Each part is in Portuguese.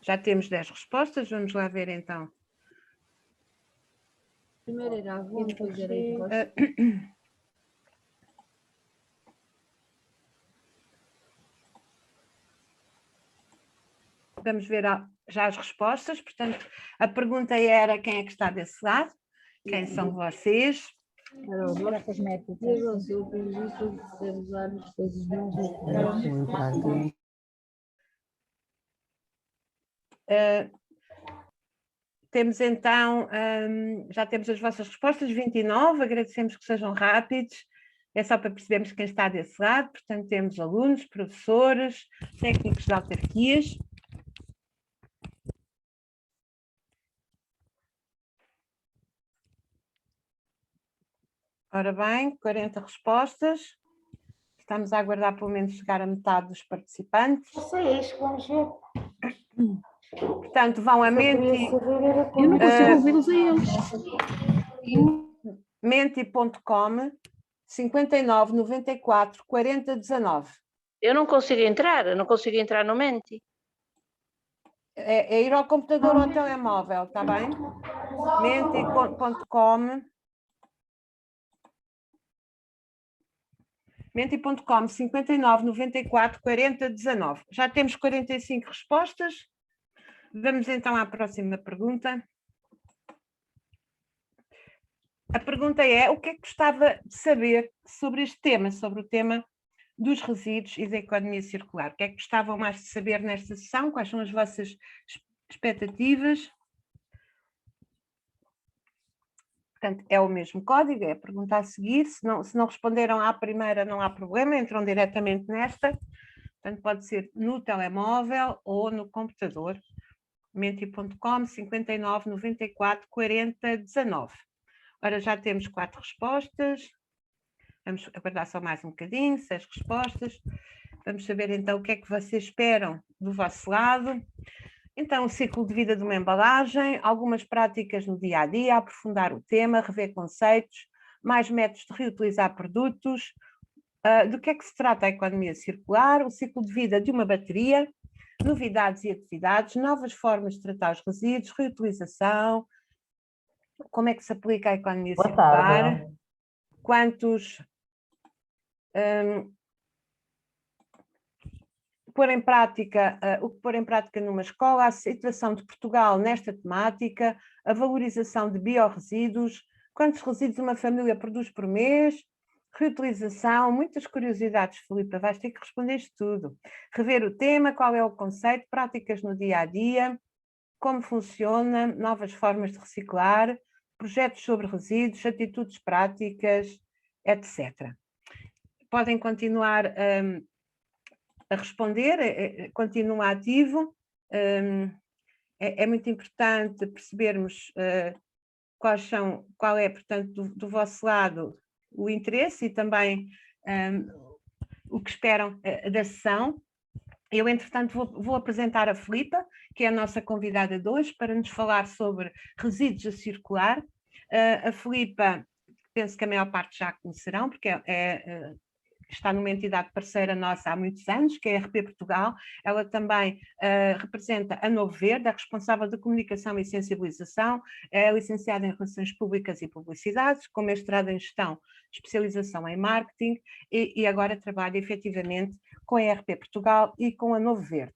Já temos 10 respostas, vamos lá ver então. Primeiro era Avon, depois era Rocha. Vamos ver já as respostas. Portanto, a pergunta era quem é que está desse lado? Quem são vocês? Era o Rocha cosmética. E agora o seu apologista deve usar as coisas bons. Temos então, já temos as vossas respostas, 29, agradecemos que sejam rápidos, é só para percebermos quem está desse lado. Portanto, temos alunos, professores, técnicos de autarquias. Ora bem, 40 respostas, estamos a aguardar pelo menos chegar a metade dos participantes. É isso, vamos ver. Portanto, vão a Menti... Eu não consigo ouvi-los a eles. Menti.com 59 94 40 19. Eu não consigo entrar no Menti. É ir ao computador ou ao telemóvel, está bem? Menti.com 59 94 40 19. Já temos 45 respostas. Vamos então à próxima pergunta. A pergunta é: o que é que gostava de saber sobre este tema, sobre o tema dos resíduos e da economia circular? O que é que gostavam mais de saber nesta sessão? Quais são as vossas expectativas? Portanto, é o mesmo código, é a pergunta a seguir. Se não responderam à primeira, não há problema, entram diretamente nesta. Portanto, pode ser no telemóvel ou no computador. Menti.com 59 94 40 19. Ora, já temos 4 respostas. Vamos aguardar só mais um bocadinho, 6 respostas. Vamos saber então o que é que vocês esperam do vosso lado. Então, o ciclo de vida de uma embalagem, algumas práticas no dia a dia, aprofundar o tema, rever conceitos, mais métodos de reutilizar produtos. Do que é que se trata a economia circular, o ciclo de vida de uma bateria, novidades e atividades, novas formas de tratar os resíduos, reutilização, como é que se aplica a economia circular, quantos pôr em prática, o que pôr em prática numa escola, a situação de Portugal nesta temática, a valorização de biorresíduos, quantos resíduos uma família produz por mês, reutilização, muitas curiosidades, Filipa, vais ter que responder isto tudo. Rever o tema, qual é o conceito, práticas no dia a dia, como funciona, novas formas de reciclar, projetos sobre resíduos, atitudes práticas, etc. Podem continuar a responder, continua ativo. É muito importante percebermos qual é, portanto, do vosso lado o interesse e também o que esperam da sessão. Eu, entretanto, vou apresentar a Filipa, que é a nossa convidada de hoje, para nos falar sobre resíduos a circular. A Filipa, penso que a maior parte já a conhecerão, porque está numa entidade parceira nossa há muitos anos, que é a RP Portugal. Ela também representa a Novo Verde, é responsável de comunicação e sensibilização, é licenciada em Relações Públicas e Publicidades, com mestrado em Gestão, especialização em Marketing, e agora trabalha efetivamente com a RP Portugal e com a Novo Verde.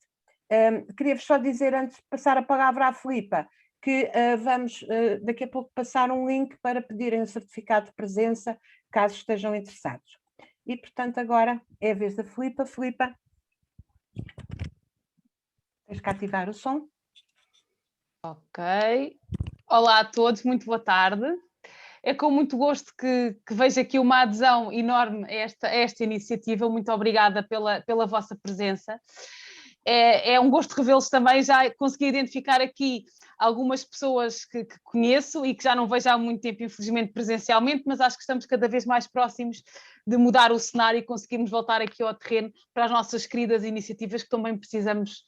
Queria-vos só dizer, antes de passar a palavra à Filipa, que vamos daqui a pouco passar um link para pedirem o certificado de presença, caso estejam interessados. E, portanto, agora é a vez da Filipa. Filipa, tens que ativar o som. Ok. Olá a todos, muito boa tarde. É com muito gosto que vejo aqui uma adesão enorme a esta iniciativa. Muito obrigada pela vossa presença. É um gosto revê-los também. Já consegui identificar aqui algumas pessoas que conheço e que já não vejo há muito tempo, infelizmente, presencialmente, mas acho que estamos cada vez mais próximos de mudar o cenário e conseguirmos voltar aqui ao terreno para as nossas queridas iniciativas que também precisamos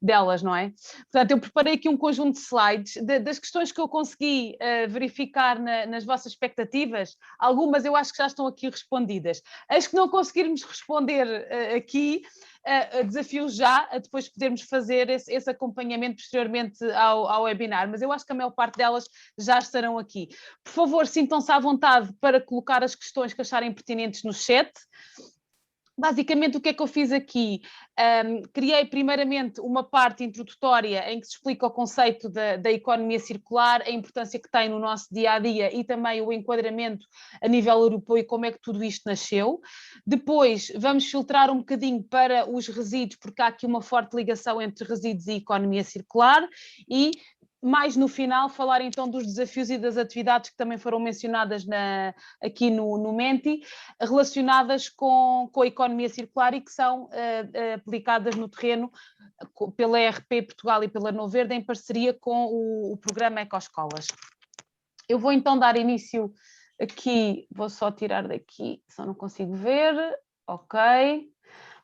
delas, não é? Portanto, eu preparei aqui um conjunto de slides das questões que eu consegui verificar nas vossas expectativas. Algumas eu acho que já estão aqui respondidas. As que não conseguirmos responder aqui, desafio já a depois podermos fazer esse acompanhamento posteriormente ao webinar, mas eu acho que a maior parte delas já estarão aqui. Por favor, sintam-se à vontade para colocar as questões que acharem pertinentes no chat. Basicamente, o que é que eu fiz aqui? Criei primeiramente uma parte introdutória em que se explica o conceito da economia circular, a importância que tem no nosso dia-a-dia e também o enquadramento a nível europeu e como é que tudo isto nasceu. Depois vamos filtrar um bocadinho para os resíduos, porque há aqui uma forte ligação entre resíduos e economia circular, e mais no final falar então dos desafios e das atividades que também foram mencionadas aqui no Menti, relacionadas com a economia circular e que são aplicadas no terreno pela RP Portugal e pela Novo Verde em parceria com o programa Ecoescolas. Eu vou então dar início aqui, vou só tirar daqui, só não consigo ver, ok.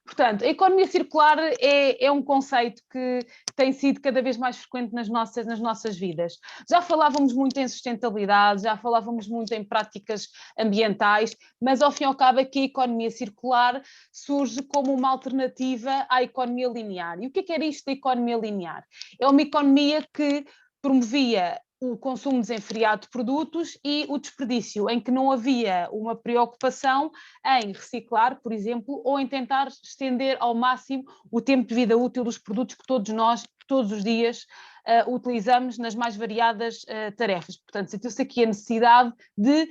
Portanto, a economia circular é um conceito que tem sido cada vez mais frequente nas nossas vidas. Já falávamos muito em sustentabilidade, já falávamos muito em práticas ambientais, mas ao fim e ao cabo aqui a economia circular surge como uma alternativa à economia linear. E o que era isto da economia linear? É uma economia que promovia o consumo desenfreado de produtos e o desperdício, em que não havia uma preocupação em reciclar, por exemplo, ou em tentar estender ao máximo o tempo de vida útil dos produtos que todos nós, todos os dias, utilizamos nas mais variadas tarefas. Portanto, sentiu-se aqui a necessidade de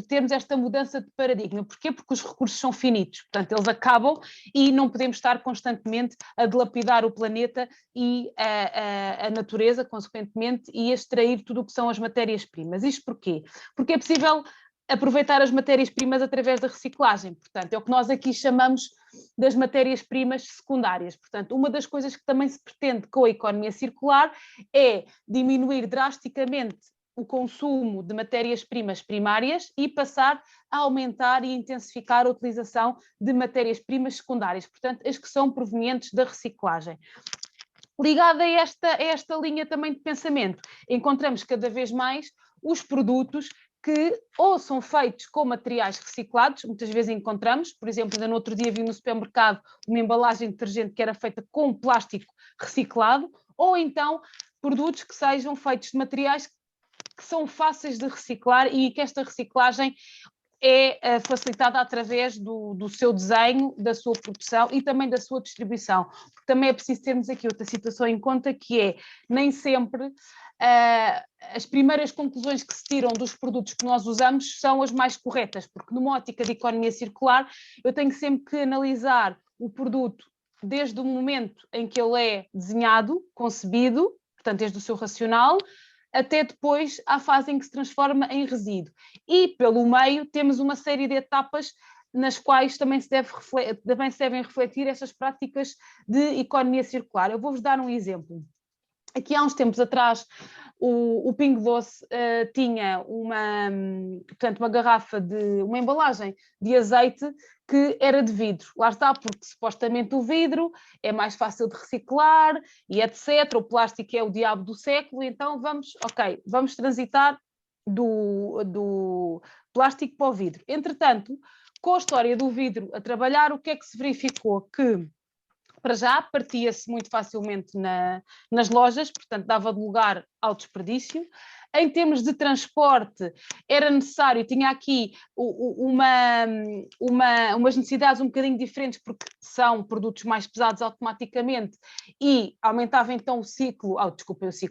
termos esta mudança de paradigma. Porquê? Porque os recursos são finitos, portanto, eles acabam e não podemos estar constantemente a dilapidar o planeta e a natureza, consequentemente, e a extrair tudo o que são as matérias-primas. Isto porquê? Porque é possível aproveitar as matérias-primas através da reciclagem, portanto, é o que nós aqui chamamos das matérias-primas secundárias. Portanto, uma das coisas que também se pretende com a economia circular é diminuir drasticamente o consumo de matérias-primas primárias e passar a aumentar e intensificar a utilização de matérias-primas secundárias, portanto, as que são provenientes da reciclagem. Ligada a esta linha também de pensamento, encontramos cada vez mais os produtos que ou são feitos com materiais reciclados, muitas vezes encontramos, por exemplo, ainda no outro dia vi no supermercado uma embalagem de detergente que era feita com plástico reciclado, ou então produtos que sejam feitos de materiais que são fáceis de reciclar e que esta reciclagem é facilitada através do seu desenho, da sua produção e também da sua distribuição. Porque também é preciso termos aqui outra situação em conta, que é, nem sempre as primeiras conclusões que se tiram dos produtos que nós usamos são as mais corretas, porque numa ótica de economia circular eu tenho sempre que analisar o produto desde o momento em que ele é desenhado, concebido, portanto desde o seu racional, até depois à fase em que se transforma em resíduo. E pelo meio temos uma série de etapas nas quais também se devem refletir essas práticas de economia circular. Eu vou-vos dar um exemplo. Aqui há uns tempos atrás o Pingo Doce tinha uma garrafa uma embalagem de azeite que era de vidro. Lá está, porque supostamente o vidro é mais fácil de reciclar e etc. O plástico é o diabo do século, então vamos transitar do plástico para o vidro. Entretanto, com a história do vidro a trabalhar, o que é que se verificou? Que para já partia-se muito facilmente nas lojas, portanto dava lugar ao desperdício. Em termos de transporte era necessário, tinha aqui umas necessidades um bocadinho diferentes, porque são produtos mais pesados automaticamente e aumentava então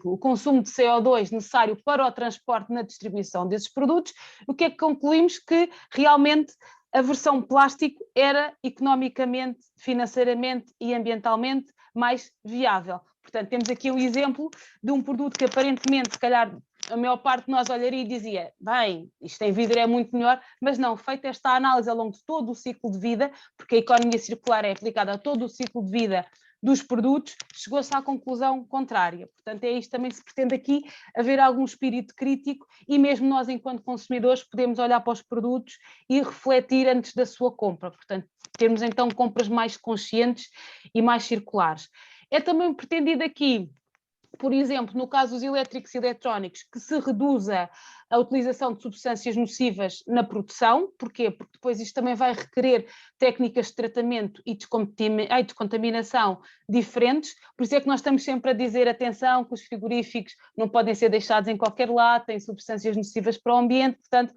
o consumo de CO2 necessário para o transporte na distribuição desses produtos. O que é que concluímos? Que realmente a versão plástico era economicamente, financeiramente e ambientalmente mais viável. Portanto, temos aqui um exemplo de um produto que aparentemente, se calhar, a maior parte de nós olharia e dizia, bem, isto em vidro é muito melhor, mas não, feita esta análise ao longo de todo o ciclo de vida, porque a economia circular é aplicada a todo o ciclo de vida dos produtos, chegou-se à conclusão contrária. Portanto, é isto também se pretende aqui, haver algum espírito crítico e mesmo nós, enquanto consumidores, podemos olhar para os produtos e refletir antes da sua compra. Portanto, termos então compras mais conscientes e mais circulares. É também pretendido aqui, por exemplo, no caso dos elétricos e eletrónicos, que se reduza a utilização de substâncias nocivas na produção. Porquê? Porque depois isto também vai requerer técnicas de tratamento e descontaminação diferentes. Por isso é que nós estamos sempre a dizer, atenção, que os frigoríficos não podem ser deixados em qualquer lado, têm substâncias nocivas para o ambiente, portanto,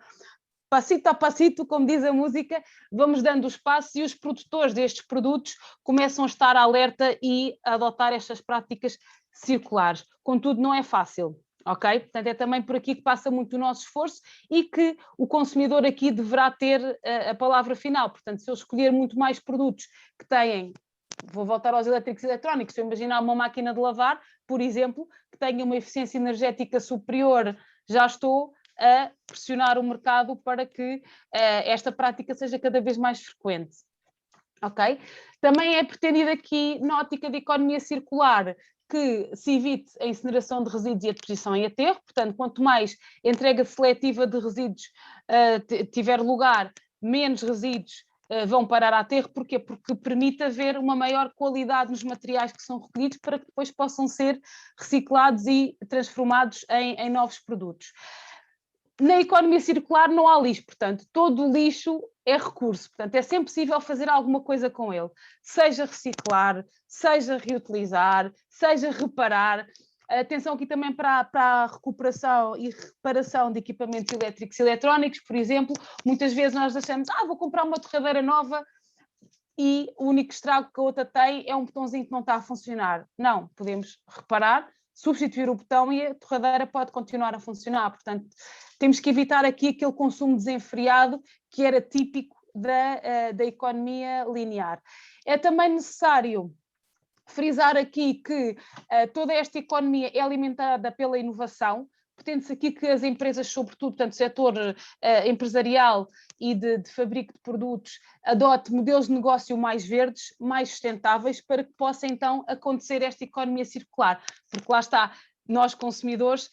passito a passito, como diz a música, vamos dando os passos e os produtores destes produtos começam a estar alerta e a adotar estas práticas circulares. Contudo, não é fácil, ok? Portanto, é também por aqui que passa muito o nosso esforço e que o consumidor aqui deverá ter a palavra final. Portanto, se eu escolher muito mais produtos que têm, vou voltar aos elétricos e eletrónicos, se eu imaginar uma máquina de lavar, por exemplo, que tenha uma eficiência energética superior, já estou a pressionar o mercado para que esta prática seja cada vez mais frequente. Ok? Também é pretendido aqui, na ótica de economia circular, que se evite a incineração de resíduos e a deposição em aterro. Portanto, quanto mais entrega seletiva de resíduos tiver lugar, menos resíduos vão parar a aterro. Porquê? Porque permite haver uma maior qualidade nos materiais que são recolhidos para que depois possam ser reciclados e transformados em novos produtos. Na economia circular não há lixo, portanto, todo o lixo é recurso, portanto, é sempre possível fazer alguma coisa com ele, seja reciclar, seja reutilizar, seja reparar. Atenção aqui também para a recuperação e reparação de equipamentos elétricos e eletrónicos, por exemplo, muitas vezes nós achamos, vou comprar uma torradeira nova e o único estrago que a outra tem é um botãozinho que não está a funcionar. Não, podemos reparar, substituir o botão e a torradeira pode continuar a funcionar. Portanto, temos que evitar aqui aquele consumo desenfreado que era típico da economia linear. É também necessário frisar aqui que toda esta economia é alimentada pela inovação. Pretende-se aqui que as empresas, sobretudo, portanto, setor empresarial e de fabrico de produtos, adote modelos de negócio mais verdes, mais sustentáveis, para que possa então acontecer esta economia circular. Porque lá está, nós consumidores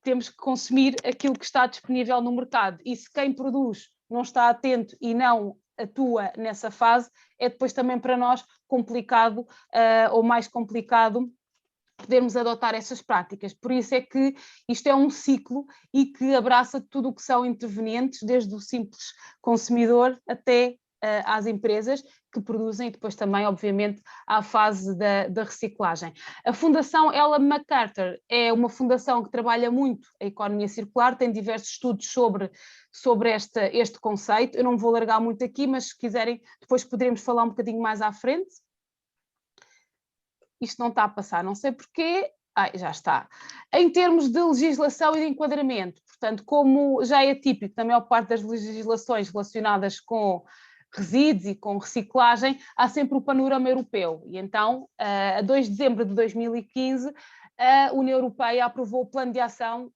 temos que consumir aquilo que está disponível no mercado e se quem produz não está atento e não atua nessa fase, é depois também para nós complicado ou mais complicado podermos adotar essas práticas. Por isso é que isto é um ciclo e que abraça tudo o que são intervenientes, desde o simples consumidor até às empresas que produzem e depois também, obviamente, à fase da reciclagem. A Fundação Ellen MacArthur é uma fundação que trabalha muito a economia circular, tem diversos estudos sobre este conceito. Eu não vou largar muito aqui, mas se quiserem, depois poderemos falar um bocadinho mais à frente. Isto não está a passar, não sei porquê. Já está. Em termos de legislação e de enquadramento, portanto, como já é típico na maior parte das legislações relacionadas com resíduos e com reciclagem, há sempre o panorama europeu. E então, a 2 de dezembro de 2015, a União Europeia aprovou o Plano de Ação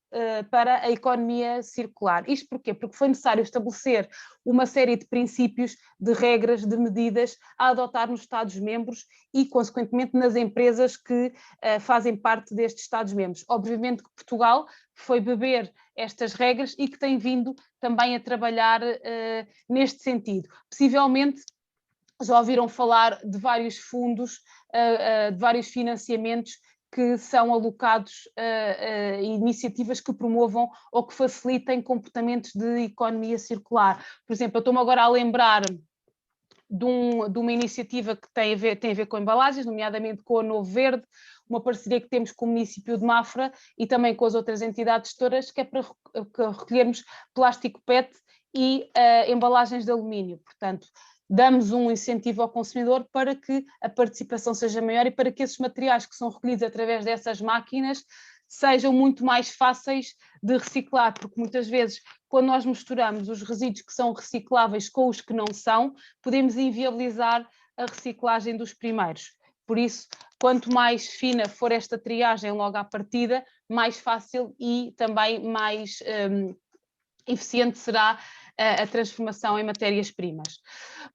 para a Economia Circular. Isto porquê? Porque foi necessário estabelecer uma série de princípios, de regras, de medidas a adotar nos Estados-membros e, consequentemente, nas empresas que fazem parte destes Estados-membros. Obviamente que Portugal foi beber estas regras e que tem vindo também a trabalhar neste sentido. Possivelmente, já ouviram falar de vários fundos, de vários financiamentos que são alocados a iniciativas que promovam ou que facilitem comportamentos de economia circular. Por exemplo, eu estou-me agora a lembrar de uma iniciativa que tem a ver com embalagens, nomeadamente com a Novo Verde, uma parceria que temos com o município de Mafra e também com as outras entidades gestoras, que é para recolhermos plástico PET e embalagens de alumínio. Portanto, damos um incentivo ao consumidor para que a participação seja maior e para que esses materiais que são recolhidos através dessas máquinas sejam muito mais fáceis de reciclar, porque muitas vezes, quando nós misturamos os resíduos que são recicláveis com os que não são, podemos inviabilizar a reciclagem dos primeiros. Por isso, quanto mais fina for esta triagem logo à partida, mais fácil e também mais eficiente será a transformação em matérias-primas.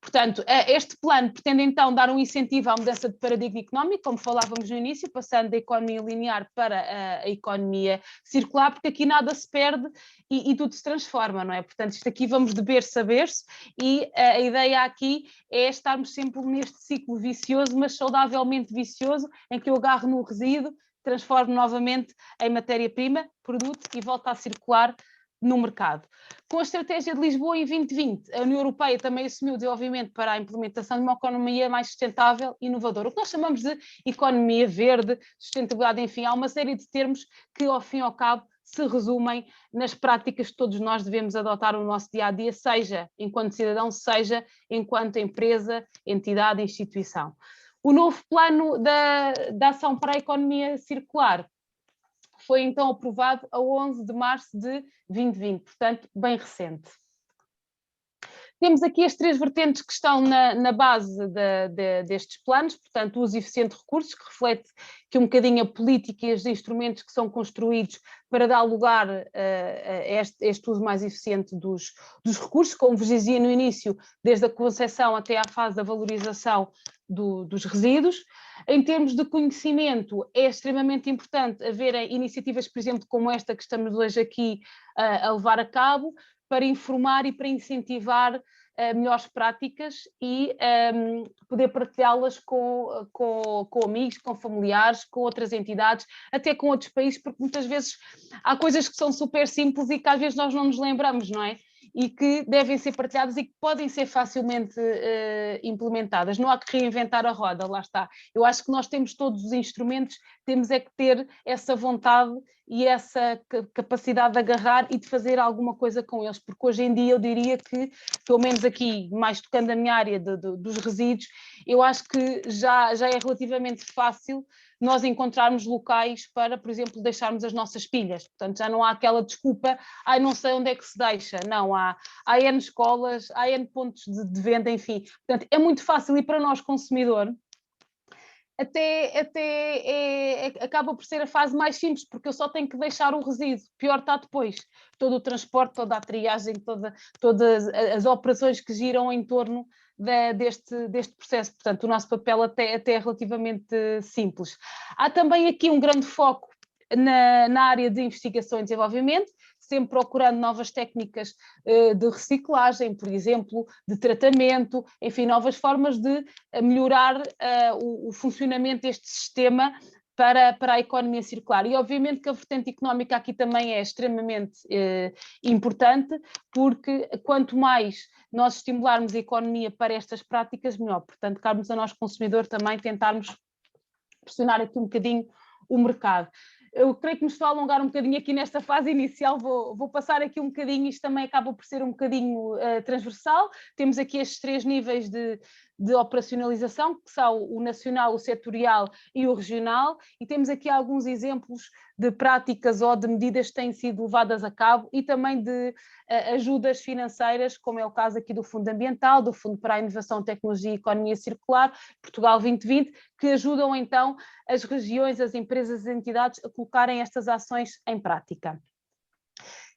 Portanto, este plano pretende então dar um incentivo à mudança de paradigma económico, como falávamos no início, passando da economia linear para a economia circular, porque aqui nada se perde e tudo se transforma, não é? Portanto, isto aqui vamos de berço a berço e a ideia aqui é estarmos sempre neste ciclo vicioso, mas saudavelmente vicioso, em que eu agarro no resíduo, transformo novamente em matéria-prima, produto e volta a circular no mercado. Com a estratégia de Lisboa em 2020, a União Europeia também assumiu o desenvolvimento para a implementação de uma economia mais sustentável e inovadora, o que nós chamamos de economia verde, sustentabilidade, enfim, há uma série de termos que, ao fim e ao cabo, se resumem nas práticas que todos nós devemos adotar no nosso dia-a-dia, seja enquanto cidadão, seja enquanto empresa, entidade, instituição. O novo plano da ação para a economia circular foi então aprovado a 11 de março de 2020, portanto, bem recente. Temos aqui as 3 vertentes que estão na base destes planos, portanto, o uso eficiente de recursos, que reflete que um bocadinho a política e os instrumentos que são construídos para dar lugar a este uso mais eficiente dos recursos, como vos dizia no início, desde a concepção até à fase da valorização dos resíduos. Em termos de conhecimento, é extremamente importante haver iniciativas, por exemplo, como esta que estamos hoje aqui a levar a cabo, para informar e para incentivar melhores práticas e poder partilhá-las com amigos, com familiares, com outras entidades, até com outros países, porque muitas vezes há coisas que são super simples e que às vezes nós não nos lembramos, não é? E que devem ser partilhadas e que podem ser facilmente implementadas. Não há que reinventar a roda, lá está. Eu acho que nós temos todos os instrumentos, temos é que ter essa vontade e essa capacidade de agarrar e de fazer alguma coisa com eles, porque hoje em dia eu diria que, pelo menos aqui, mais tocando a minha área dos resíduos, eu acho que já é relativamente fácil nós encontrarmos locais para, por exemplo, deixarmos as nossas pilhas. Portanto, já não há aquela desculpa, não sei onde é que se deixa. Não, há N escolas, há N pontos de venda, enfim. Portanto, é muito fácil e para nós, consumidor, acaba por ser a fase mais simples, porque eu só tenho que deixar o resíduo, pior está depois, todo o transporte, toda a triagem, todas as operações que giram em torno deste processo. Portanto, o nosso papel até é relativamente simples. Há também aqui um grande foco na área de investigação e desenvolvimento, sempre procurando novas técnicas de reciclagem, por exemplo, de tratamento, enfim, novas formas de melhorar o funcionamento deste sistema para a economia circular. E obviamente que a vertente económica aqui também é extremamente importante, porque quanto mais nós estimularmos a economia para estas práticas, melhor. Portanto, cabe-nos a nós, consumidor, também tentarmos pressionar aqui um bocadinho o mercado. Eu creio que me estou a alongar um bocadinho aqui nesta fase inicial, vou passar aqui um bocadinho, isto também acaba por ser um bocadinho transversal. Temos aqui estes 3 níveis de operacionalização, que são o nacional, o setorial e o regional, e temos aqui alguns exemplos de práticas ou de medidas que têm sido levadas a cabo e também de ajudas financeiras, como é o caso aqui do Fundo Ambiental, do Fundo para a Inovação, Tecnologia e Economia Circular, Portugal 2020, que ajudam então as regiões, as empresas e as entidades a colocarem estas ações em prática.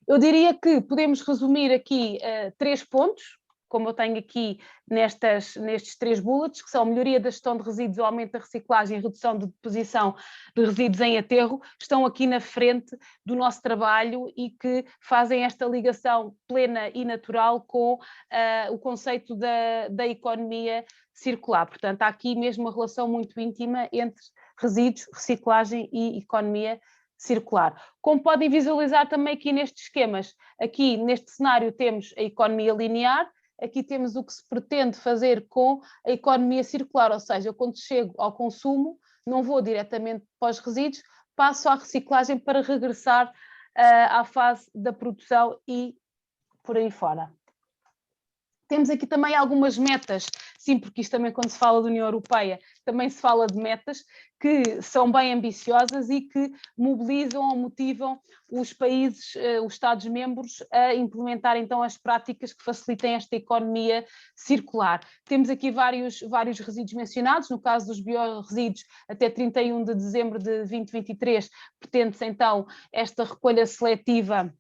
Eu diria que podemos resumir aqui 3 pontos, como eu tenho aqui nestes 3 bullets, que são melhoria da gestão de resíduos, aumento da reciclagem e redução de deposição de resíduos em aterro, estão aqui na frente do nosso trabalho e que fazem esta ligação plena e natural com o conceito da economia circular. Portanto, há aqui mesmo uma relação muito íntima entre resíduos, reciclagem e economia circular. Como podem visualizar também aqui nestes esquemas, aqui neste cenário temos a economia linear, aqui temos o que se pretende fazer com a economia circular, ou seja, eu quando chego ao consumo não vou diretamente para os resíduos, passo à reciclagem para regressar à fase da produção e por aí fora. Temos aqui também algumas metas, sim, porque isto também quando se fala da União Europeia, também se fala de metas que são bem ambiciosas e que mobilizam ou motivam os países, os Estados-membros a implementar então as práticas que facilitem esta economia circular. Temos aqui vários resíduos mencionados, no caso dos biorresíduos, até 31 de dezembro de 2023, pretende-se então esta recolha seletiva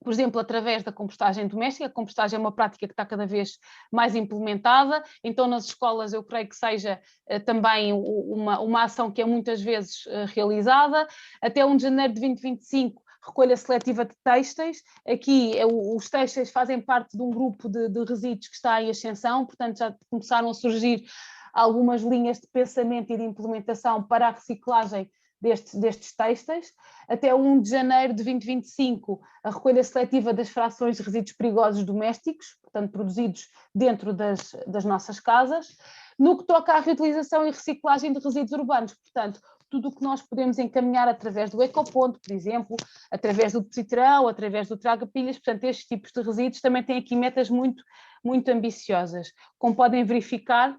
por exemplo, através da compostagem doméstica. A compostagem é uma prática que está cada vez mais implementada, então nas escolas eu creio que seja também uma ação que é muitas vezes realizada. Até 1 de janeiro de 2025, recolha seletiva de têxteis. Aqui os têxteis fazem parte de um grupo de resíduos que está em ascensão, portanto já começaram a surgir algumas linhas de pensamento e de implementação para a reciclagem destes têxteis. Até 1 de janeiro de 2025, a recolha seletiva das frações de resíduos perigosos domésticos, portanto produzidos dentro das nossas casas. No que toca à reutilização e reciclagem de resíduos urbanos, portanto, tudo o que nós podemos encaminhar através do ecoponto, por exemplo, através do depositrão, através do traga-pilhas, portanto, estes tipos de resíduos também têm aqui metas muito, muito ambiciosas. Como podem verificar,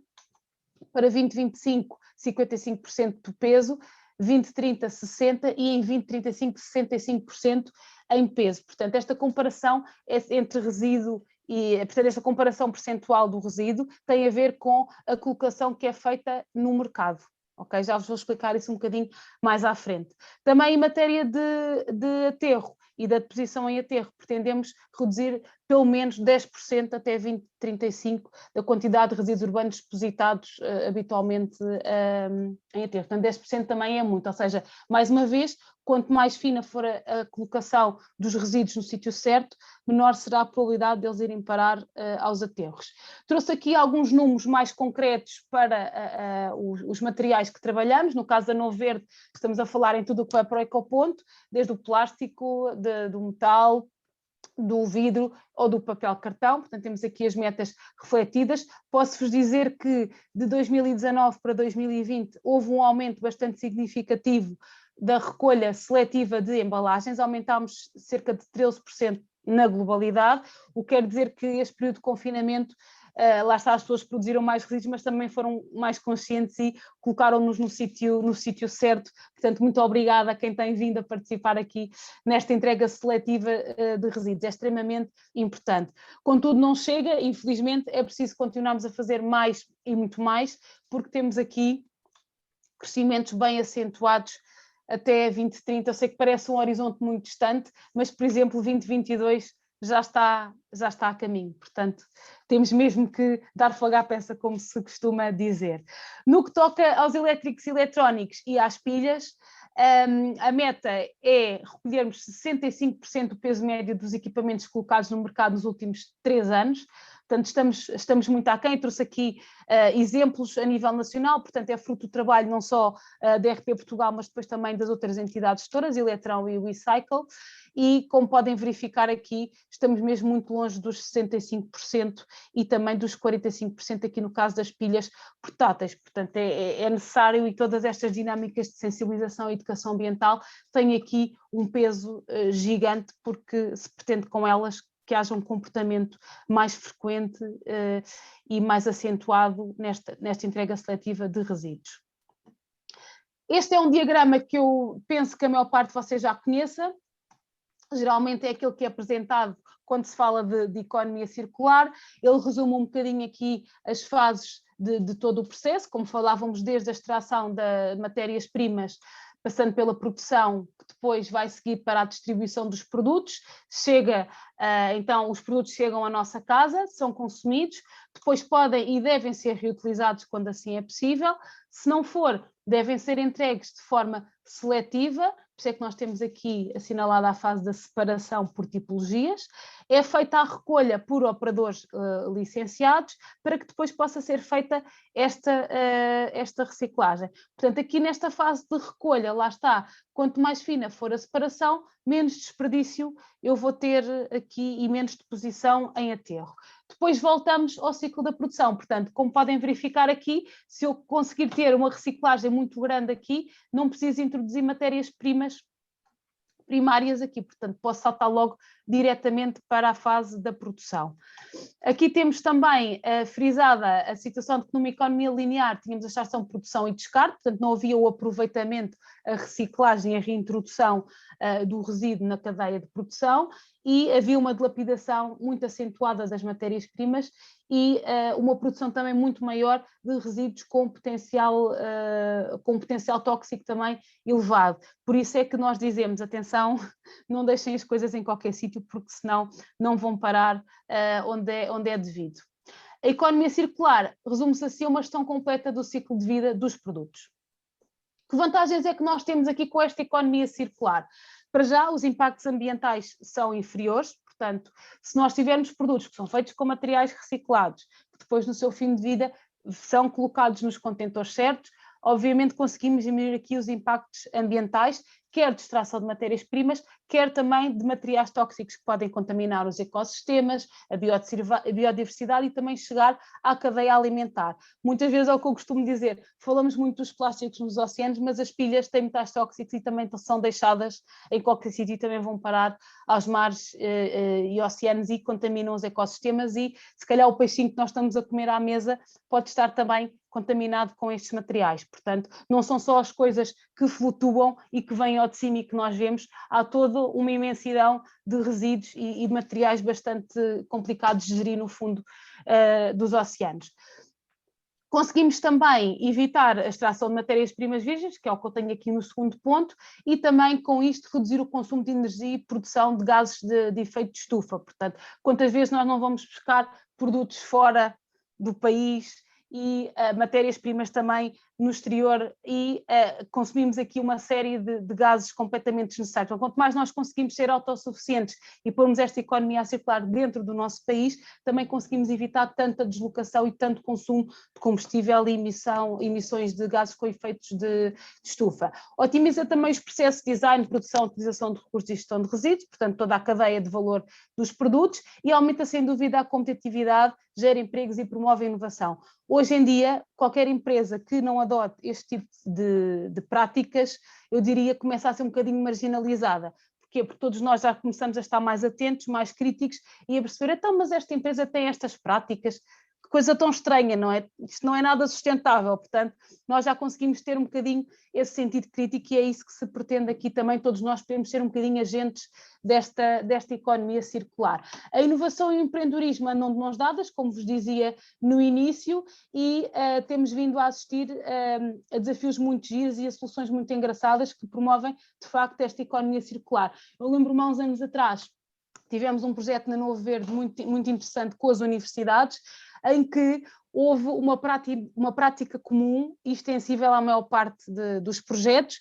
para 2025, 55% do peso, 2030, 60% e em 2035, 65% em peso. Portanto, esta comparação entre resíduo e, portanto, esta comparação percentual do resíduo tem a ver com a colocação que é feita no mercado. Ok? Já vos vou explicar isso um bocadinho mais à frente. Também em matéria de aterro e da deposição em aterro, pretendemos reduzir pelo menos 10% até 2035 da quantidade de resíduos urbanos depositados habitualmente em aterro. Portanto, 10% também é muito, ou seja, mais uma vez, quanto mais fina for a colocação dos resíduos no sítio certo, menor será a probabilidade deles irem parar aos aterros. Trouxe aqui alguns números mais concretos para os materiais que trabalhamos. No caso da Novo Verde, estamos a falar em tudo o que vai para o ecoponto, desde o plástico, do metal, do vidro ou do papel cartão. Portanto, temos aqui as metas refletidas. Posso-vos dizer que de 2019 para 2020 houve um aumento bastante significativo da recolha seletiva de embalagens, aumentámos cerca de 13% na globalidade, o que quer dizer que este período de confinamento, lá está, as pessoas produziram mais resíduos, mas também foram mais conscientes e colocaram-nos no sítio certo. Portanto, muito obrigada a quem tem vindo a participar aqui nesta entrega seletiva de resíduos, é extremamente importante. Contudo, não chega, infelizmente, é preciso continuarmos a fazer mais e muito mais, porque temos aqui crescimentos bem acentuados até 2030. Eu sei que parece um horizonte muito distante, mas, por exemplo, 2022 já está a caminho. Portanto, temos mesmo que dar fogo à peça, como se costuma dizer. No que toca aos elétricos e eletrónicos e às pilhas, a meta é recolhermos 65% do peso médio dos equipamentos colocados no mercado nos últimos 3 anos. Portanto, estamos muito aquém. Trouxe aqui exemplos a nível nacional, portanto é fruto do trabalho não só da RP Portugal, mas depois também das outras entidades gestoras, Eletrão e Recycle, e como podem verificar aqui, estamos mesmo muito longe dos 65% e também dos 45% aqui no caso das pilhas portáteis. Portanto, é necessário, e todas estas dinâmicas de sensibilização e educação ambiental têm aqui um peso gigante, porque se pretende com elas que haja um comportamento mais frequente e mais acentuado nesta entrega seletiva de resíduos. Este é um diagrama que eu penso que a maior parte de vocês já conheça. Geralmente é aquele que é apresentado quando se fala de economia circular. Ele resume um bocadinho aqui as fases de todo o processo, como falávamos, desde a extração de matérias-primas, passando pela produção, que depois vai seguir para a distribuição dos produtos. Então os produtos chegam à nossa casa, são consumidos, depois podem e devem ser reutilizados quando assim é possível. Se não for, devem ser entregues de forma seletiva, por isso é que nós temos aqui assinalada a fase da separação por tipologias. É feita a recolha por operadores licenciados, para que depois possa ser feita esta reciclagem. Portanto, aqui nesta fase de recolha, lá está, quanto mais fina for a separação, menos desperdício eu vou ter aqui e menos deposição em aterro. Depois voltamos ao ciclo da produção. Portanto, como podem verificar aqui, se eu conseguir ter uma reciclagem muito grande aqui, não preciso introduzir matérias-primas primárias aqui, portanto posso saltar logo diretamente para a fase da produção. Aqui temos também frisada a situação de que numa economia linear tínhamos a extração, produção e descarte, portanto não havia o aproveitamento, a reciclagem e a reintrodução do resíduo na cadeia de produção, e havia uma dilapidação muito acentuada das matérias-primas, e uma produção também muito maior de resíduos com potencial tóxico também elevado. Por isso é que nós dizemos, atenção, não deixem as coisas em qualquer sítio, porque senão não vão parar onde é devido. A economia circular resume-se assim a uma gestão completa do ciclo de vida dos produtos. Que vantagens é que nós temos aqui com esta economia circular? Para já, os impactos ambientais são inferiores, portanto, se nós tivermos produtos que são feitos com materiais reciclados, que depois no seu fim de vida são colocados nos contentores certos, obviamente conseguimos diminuir aqui os impactos ambientais, quer de extração de matérias-primas, quer também de materiais tóxicos que podem contaminar os ecossistemas, a biodiversidade e também chegar à cadeia alimentar. Muitas vezes é o que eu costumo dizer, falamos muito dos plásticos nos oceanos, mas as pilhas têm metais tóxicos e também são deixadas em qualquer sítio e também vão parar aos mares e oceanos e contaminam os ecossistemas e se calhar o peixinho que nós estamos a comer à mesa pode estar também contaminado com estes materiais. Portanto, não são só as coisas que flutuam e que vêm ao de cima e que nós vemos, há toda uma imensidão de resíduos e materiais bastante complicados de gerir no fundo dos oceanos. Conseguimos também evitar a extração de matérias-primas virgens, que é o que eu tenho aqui no segundo ponto, e também com isto reduzir o consumo de energia e produção de gases de efeito de estufa. Portanto, quantas vezes nós não vamos buscar produtos fora do país e matérias-primas também no exterior e consumimos aqui uma série de gases completamente desnecessários. Então, quanto mais nós conseguimos ser autossuficientes e pormos esta economia a circular dentro do nosso país, também conseguimos evitar tanta deslocação e tanto consumo de combustível e emissões de gases com efeitos de estufa. Otimiza também os processos de design, produção, utilização de recursos e gestão de resíduos, portanto toda a cadeia de valor dos produtos e aumenta sem dúvida a competitividade, gera empregos e promove a inovação. Hoje em dia, qualquer empresa que não adote este tipo de práticas, eu diria que começa a ser um bocadinho marginalizada. Porquê? Porque todos nós já começamos a estar mais atentos, mais críticos e a perceber, então, mas esta empresa tem estas práticas, que coisa tão estranha, não é? Isto não é nada sustentável, portanto, nós já conseguimos ter um bocadinho esse sentido crítico e é isso que se pretende aqui também, todos nós podemos ser um bocadinho agentes desta economia circular. A inovação e o empreendedorismo andam de mãos dadas, como vos dizia no início, e temos vindo a assistir a desafios muito giros e a soluções muito engraçadas que promovem, de facto, esta economia circular. Eu lembro-me há uns anos atrás, tivemos um projeto na Novo Verde muito, muito interessante com as universidades, em que houve uma prática comum e extensível à maior parte dos projetos,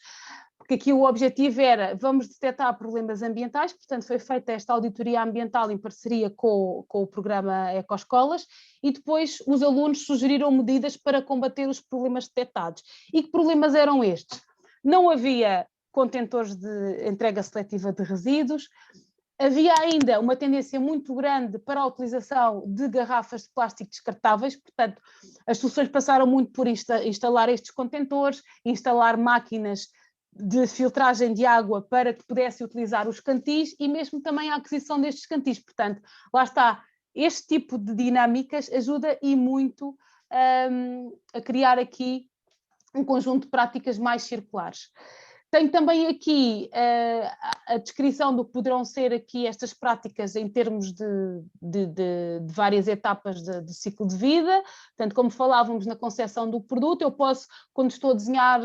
porque aqui o objetivo era, vamos detectar problemas ambientais, portanto foi feita esta auditoria ambiental em parceria com o programa Ecoescolas e depois os alunos sugeriram medidas para combater os problemas detectados. E que problemas eram estes? Não havia contentores de entrega seletiva de resíduos, havia ainda uma tendência muito grande para a utilização de garrafas de plástico descartáveis, portanto, as soluções passaram muito por instalar estes contentores, instalar máquinas de filtragem de água para que pudesse utilizar os cantis e mesmo também a aquisição destes cantis. Portanto, lá está, este tipo de dinâmicas ajuda e muito a criar aqui um conjunto de práticas mais circulares. Tenho também aqui a descrição do que poderão ser aqui estas práticas em termos de várias etapas de ciclo de vida. Portanto, como falávamos na concepção do produto, eu posso, quando estou a desenhar,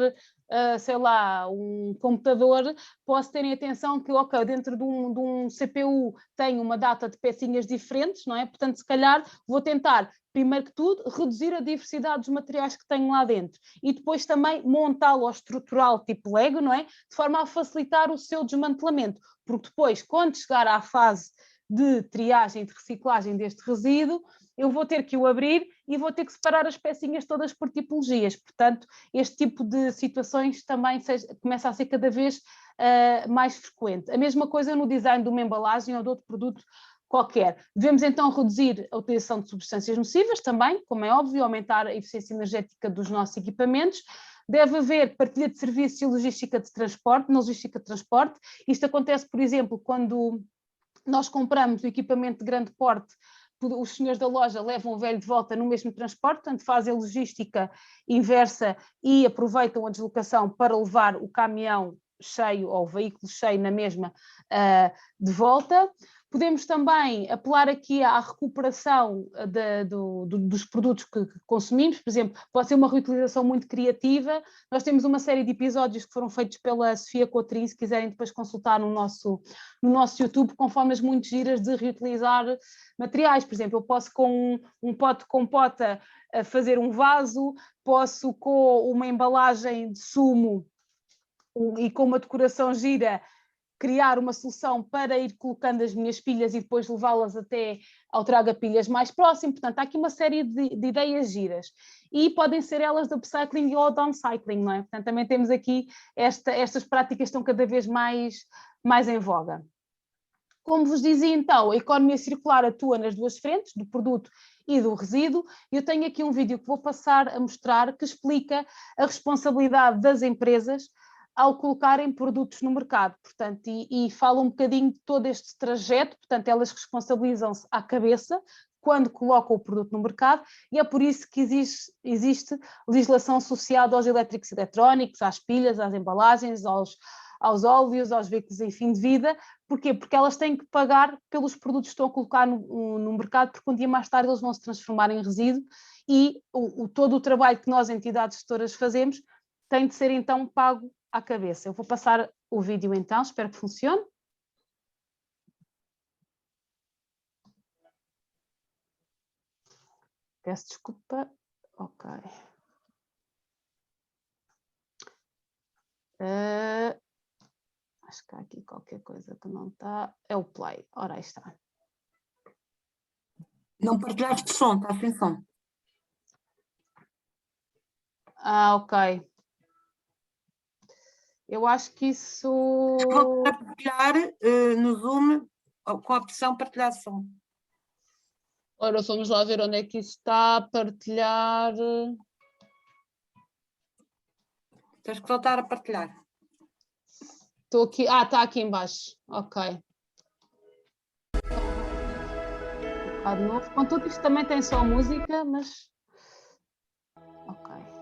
sei lá, um computador, posso ter em atenção que, ok, dentro de um CPU tem uma data de pecinhas diferentes, não é? Portanto, se calhar vou tentar, primeiro que tudo, reduzir a diversidade dos materiais que tenho lá dentro e depois também montá-lo ao estrutural tipo Lego, não é? De forma a facilitar o seu desmantelamento, porque depois, quando chegar à fase de triagem e de reciclagem deste resíduo, eu vou ter que o abrir e vou ter que separar as pecinhas todas por tipologias. Portanto, este tipo de situações também começa a ser cada vez mais frequente. A mesma coisa no design de uma embalagem ou de outro produto qualquer. Devemos então reduzir a utilização de substâncias nocivas também, como é óbvio, aumentar a eficiência energética dos nossos equipamentos. Deve haver partilha de serviços e logística de transporte, na logística de transporte. Isto acontece, por exemplo, quando nós compramos o equipamento de grande porte, os senhores da loja levam o velho de volta no mesmo transporte, portanto fazem logística inversa e aproveitam a deslocação para levar o caminhão cheio ou o veículo cheio na mesma de volta. Podemos também apelar aqui à recuperação dos produtos que consumimos, por exemplo, pode ser uma reutilização muito criativa. Nós temos uma série de episódios que foram feitos pela Sofia Coutrinho, se quiserem depois consultar no nosso YouTube, com formas muito giras de reutilizar materiais. Por exemplo, eu posso com um pote de compota fazer um vaso, posso com uma embalagem de sumo e com uma decoração gira criar uma solução para ir colocando as minhas pilhas e depois levá-las até ao traga-pilhas mais próximo. Portanto, há aqui uma série de ideias giras. E podem ser elas de upcycling ou downcycling, não é? Portanto, também temos aqui estas práticas estão cada vez mais em voga. Como vos dizia então, a economia circular atua nas duas frentes, do produto e do resíduo. Eu tenho aqui um vídeo que vou passar a mostrar que explica a responsabilidade das empresas ao colocarem produtos no mercado, portanto, e fala um bocadinho de todo este trajeto, portanto, elas responsabilizam-se à cabeça quando colocam o produto no mercado, e é por isso que existe legislação associada aos elétricos e eletrónicos, às pilhas, às embalagens, aos óleos, aos veículos em fim de vida. Porquê? Porque elas têm que pagar pelos produtos que estão a colocar no mercado, porque um dia mais tarde eles vão se transformar em resíduo, e todo o trabalho que nós, entidades gestoras, fazemos, tem de ser então pago à cabeça. Eu vou passar o vídeo então, espero que funcione. Peço desculpa. Ok. Acho que há aqui qualquer coisa que não está. É o play. Ora, aí está. Não partilhaste som, está sem som. Ok. Eu acho que isso... Vou partilhar no Zoom com a opção partilhar som. Ora, vamos lá ver onde é que isso está. Partilhar... Tens que voltar a partilhar. Estou aqui... está aqui em baixo. Ok. De novo. Contudo, isto também tem só música, mas... Ok.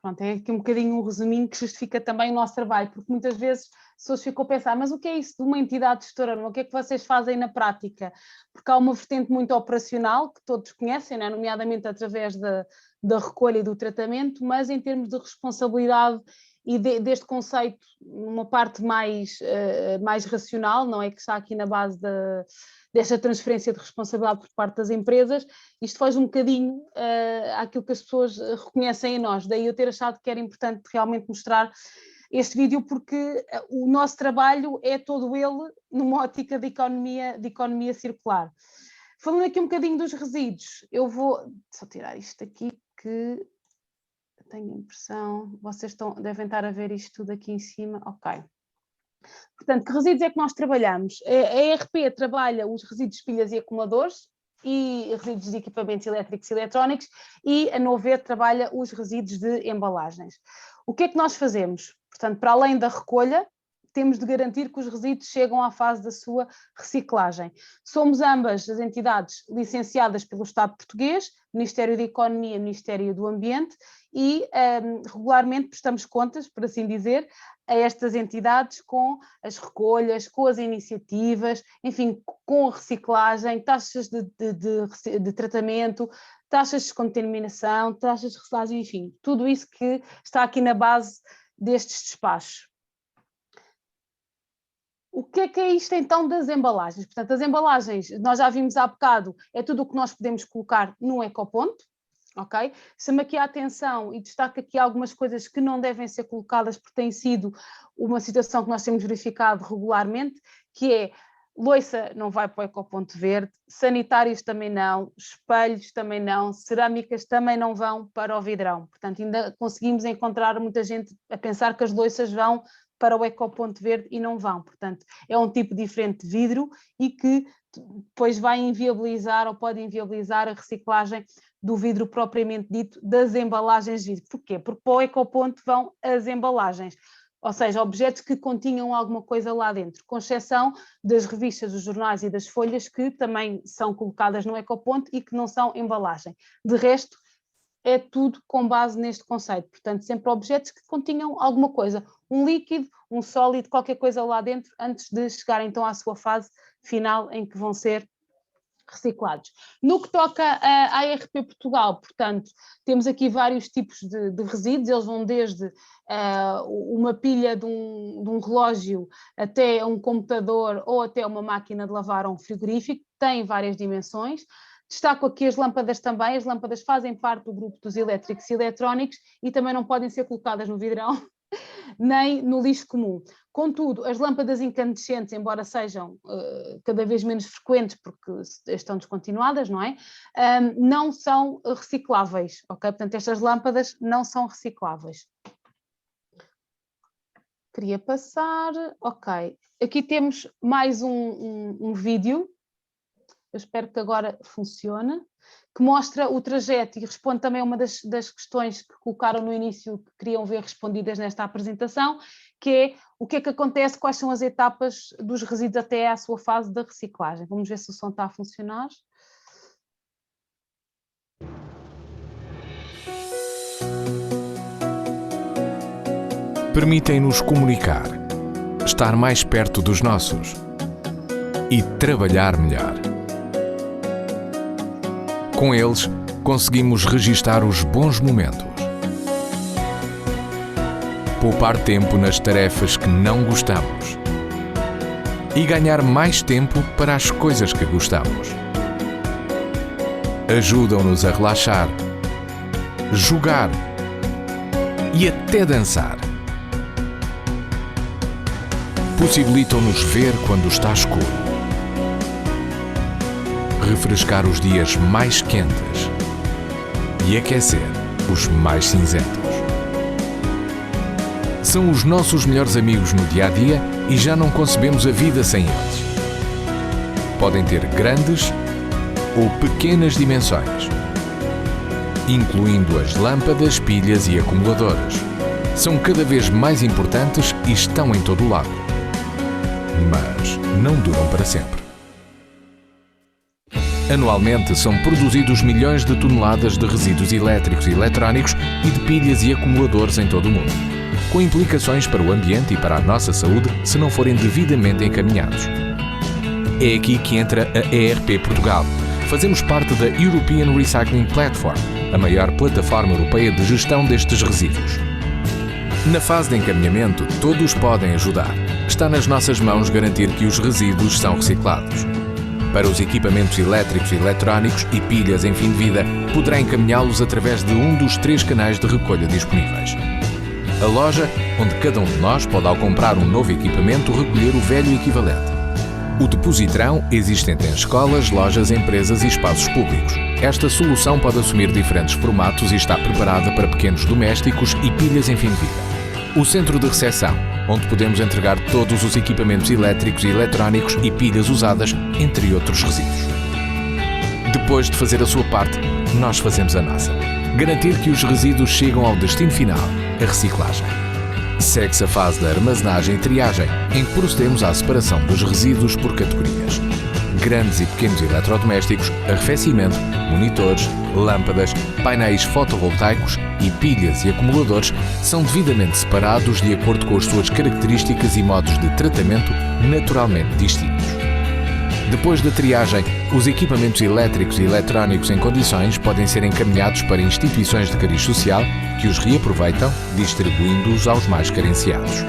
Pronto, é aqui um bocadinho um resuminho que justifica também o nosso trabalho, porque muitas vezes as pessoas ficam a pensar, mas o que é isso de uma entidade gestora? O que é que vocês fazem na prática? Porque há uma vertente muito operacional, que todos conhecem, né? Nomeadamente através da recolha e do tratamento, mas em termos de responsabilidade e deste conceito, uma parte mais racional, não é, que está aqui na base desta transferência de responsabilidade por parte das empresas, isto foge um bocadinho àquilo que as pessoas reconhecem em nós. Daí eu ter achado que era importante realmente mostrar este vídeo, porque o nosso trabalho é todo ele numa ótica de economia circular. Falando aqui um bocadinho dos resíduos, eu vou só tirar isto aqui, que tenho a impressão, vocês devem estar a ver isto tudo aqui em cima, ok. Portanto, que resíduos é que nós trabalhamos? A ERP trabalha os resíduos, pilhas e acumuladores, e resíduos de equipamentos elétricos e eletrónicos, e a Nover trabalha os resíduos de embalagens. O que é que nós fazemos? Portanto, para além da recolha, temos de garantir que os resíduos chegam à fase da sua reciclagem. Somos ambas as entidades licenciadas pelo Estado português, Ministério da Economia e Ministério do Ambiente, e regularmente prestamos contas, por assim dizer, a estas entidades com as recolhas, com as iniciativas, enfim, com a reciclagem, taxas de tratamento, taxas de descontaminação, taxas de reciclagem, enfim, tudo isso que está aqui na base destes despachos. O que é isto então das embalagens? Portanto, as embalagens, nós já vimos há bocado, é tudo o que nós podemos colocar num ecoponto, ok? Chamo aqui a atenção e destaco aqui algumas coisas que não devem ser colocadas porque tem sido uma situação que nós temos verificado regularmente, que é loiça não vai para o ecoponto verde, sanitários também não, espelhos também não, cerâmicas também não vão para o vidrão. Portanto, ainda conseguimos encontrar muita gente a pensar que as loiças vão para o ecoponto verde e não vão. Portanto, é um tipo diferente de vidro e que depois vai inviabilizar ou pode inviabilizar a reciclagem do vidro propriamente dito das embalagens de vidro. Porquê? Porque para o ecoponto vão as embalagens, ou seja, objetos que continham alguma coisa lá dentro, com exceção das revistas, dos jornais e das folhas que também são colocadas no ecoponto e que não são embalagem. De resto, é tudo com base neste conceito, portanto, sempre objetos que continham alguma coisa, um líquido, um sólido, qualquer coisa lá dentro, antes de chegar então à sua fase final em que vão ser reciclados. No que toca à ARP Portugal, portanto, temos aqui vários tipos de resíduos, eles vão desde uma pilha de um relógio até um computador ou até uma máquina de lavar ou um frigorífico, tem várias dimensões. Destaco aqui as lâmpadas também, as lâmpadas fazem parte do grupo dos elétricos e eletrónicos e também não podem ser colocadas no vidrão, nem no lixo comum. Contudo, as lâmpadas incandescentes, embora sejam cada vez menos frequentes porque estão descontinuadas, não é? Não são recicláveis, ok? Portanto, estas lâmpadas não são recicláveis. Queria passar, ok. Aqui temos mais um vídeo. Eu espero que agora funcione, que mostra o trajeto e responde também a uma das questões que colocaram no início, que queriam ver respondidas nesta apresentação, que é o que é que acontece, quais são as etapas dos resíduos até à sua fase da reciclagem. Vamos ver se o som está a funcionar. Permitem-nos comunicar, estar mais perto dos nossos e trabalhar melhor. Com eles, conseguimos registar os bons momentos, poupar tempo nas tarefas que não gostamos e ganhar mais tempo para as coisas que gostamos. Ajudam-nos a relaxar, jogar e até dançar. Possibilitam-nos ver quando está escuro, refrescar os dias mais quentes e aquecer os mais cinzentos. São os nossos melhores amigos no dia-a-dia e já não concebemos a vida sem eles. Podem ter grandes ou pequenas dimensões, incluindo as lâmpadas, pilhas e acumuladores. São cada vez mais importantes e estão em todo o lado, mas não duram para sempre. Anualmente são produzidos milhões de toneladas de resíduos elétricos e eletrónicos e de pilhas e acumuladores em todo o mundo, com implicações para o ambiente e para a nossa saúde se não forem devidamente encaminhados. É aqui que entra a ARP Portugal. Fazemos parte da European Recycling Platform, a maior plataforma europeia de gestão destes resíduos. Na fase de encaminhamento, todos podem ajudar. Está nas nossas mãos garantir que os resíduos são reciclados. Para os equipamentos elétricos e eletrónicos e pilhas em fim de vida, poderá encaminhá-los através de um dos 3 canais de recolha disponíveis. A loja, onde cada um de nós pode, ao comprar um novo equipamento, recolher o velho equivalente. O depositrão existente em escolas, lojas, empresas e espaços públicos. Esta solução pode assumir diferentes formatos e está preparada para pequenos domésticos e pilhas em fim de vida. O centro de recepção, onde podemos entregar todos os equipamentos elétricos e eletrónicos e pilhas usadas, entre outros resíduos. Depois de fazer a sua parte, nós fazemos a nossa. Garantir que os resíduos chegam ao destino final, a reciclagem. Segue-se a fase da armazenagem e triagem, em que procedemos à separação dos resíduos por categorias. Grandes e pequenos eletrodomésticos, arrefecimento, monitores, lâmpadas, painéis fotovoltaicos e pilhas e acumuladores são devidamente separados de acordo com as suas características e modos de tratamento naturalmente distintos. Depois da triagem, os equipamentos elétricos e eletrónicos em condições podem ser encaminhados para instituições de cariz social que os reaproveitam, distribuindo-os aos mais carenciados.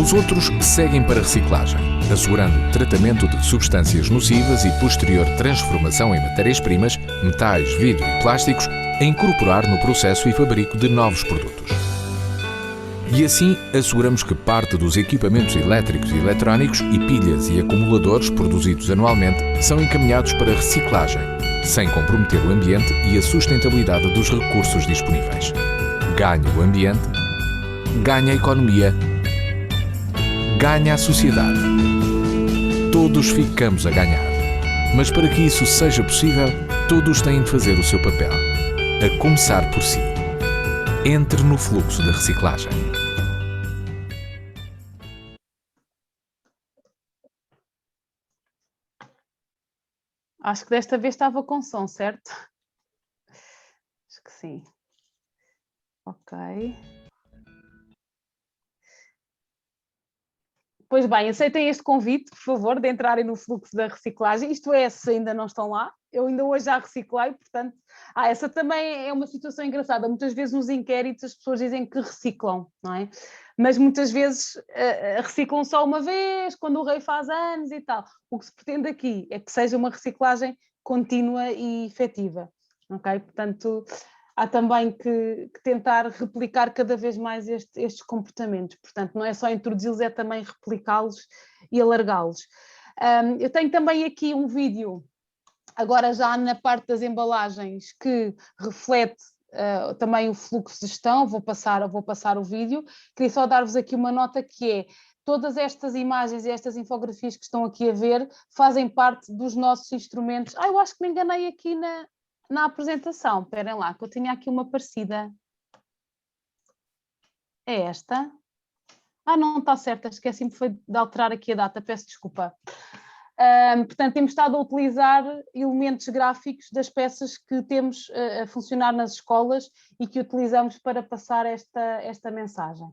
Os outros seguem para reciclagem, assegurando o tratamento de substâncias nocivas e posterior transformação em matérias-primas, metais, vidro e plásticos, a incorporar no processo e fabrico de novos produtos. E assim asseguramos que parte dos equipamentos elétricos e eletrónicos e pilhas e acumuladores produzidos anualmente são encaminhados para reciclagem, sem comprometer o ambiente e a sustentabilidade dos recursos disponíveis. Ganha o ambiente, ganha a economia, ganha a sociedade. Todos ficamos a ganhar. Mas para que isso seja possível, todos têm de fazer o seu papel. A começar por si. Entre no fluxo da reciclagem. Acho que desta vez estava com som, certo? Acho que sim. Ok. Pois bem, aceitem este convite, por favor, de entrarem no fluxo da reciclagem. Isto é, se ainda não estão lá. Eu ainda hoje já reciclei, portanto... essa também é uma situação engraçada. Muitas vezes nos inquéritos as pessoas dizem que reciclam, não é? Mas muitas vezes reciclam só uma vez, quando o rei faz anos e tal. O que se pretende aqui é que seja uma reciclagem contínua e efetiva, ok? Portanto... há também que tentar replicar cada vez mais estes comportamentos. Portanto, não é só introduzi-los, é também replicá-los e alargá-los. Eu tenho também aqui um vídeo, agora já na parte das embalagens, que reflete também o fluxo de gestão. Vou passar o vídeo. Queria só dar-vos aqui uma nota que é: todas estas imagens e estas infografias que estão aqui a ver fazem parte dos nossos instrumentos. Eu acho que me enganei aqui na apresentação, esperem lá, que eu tinha aqui uma parecida. É esta? Não está certa, esqueci-me de alterar aqui a data, peço desculpa. Portanto, temos estado a utilizar elementos gráficos das peças que temos a funcionar nas escolas e que utilizamos para passar esta mensagem.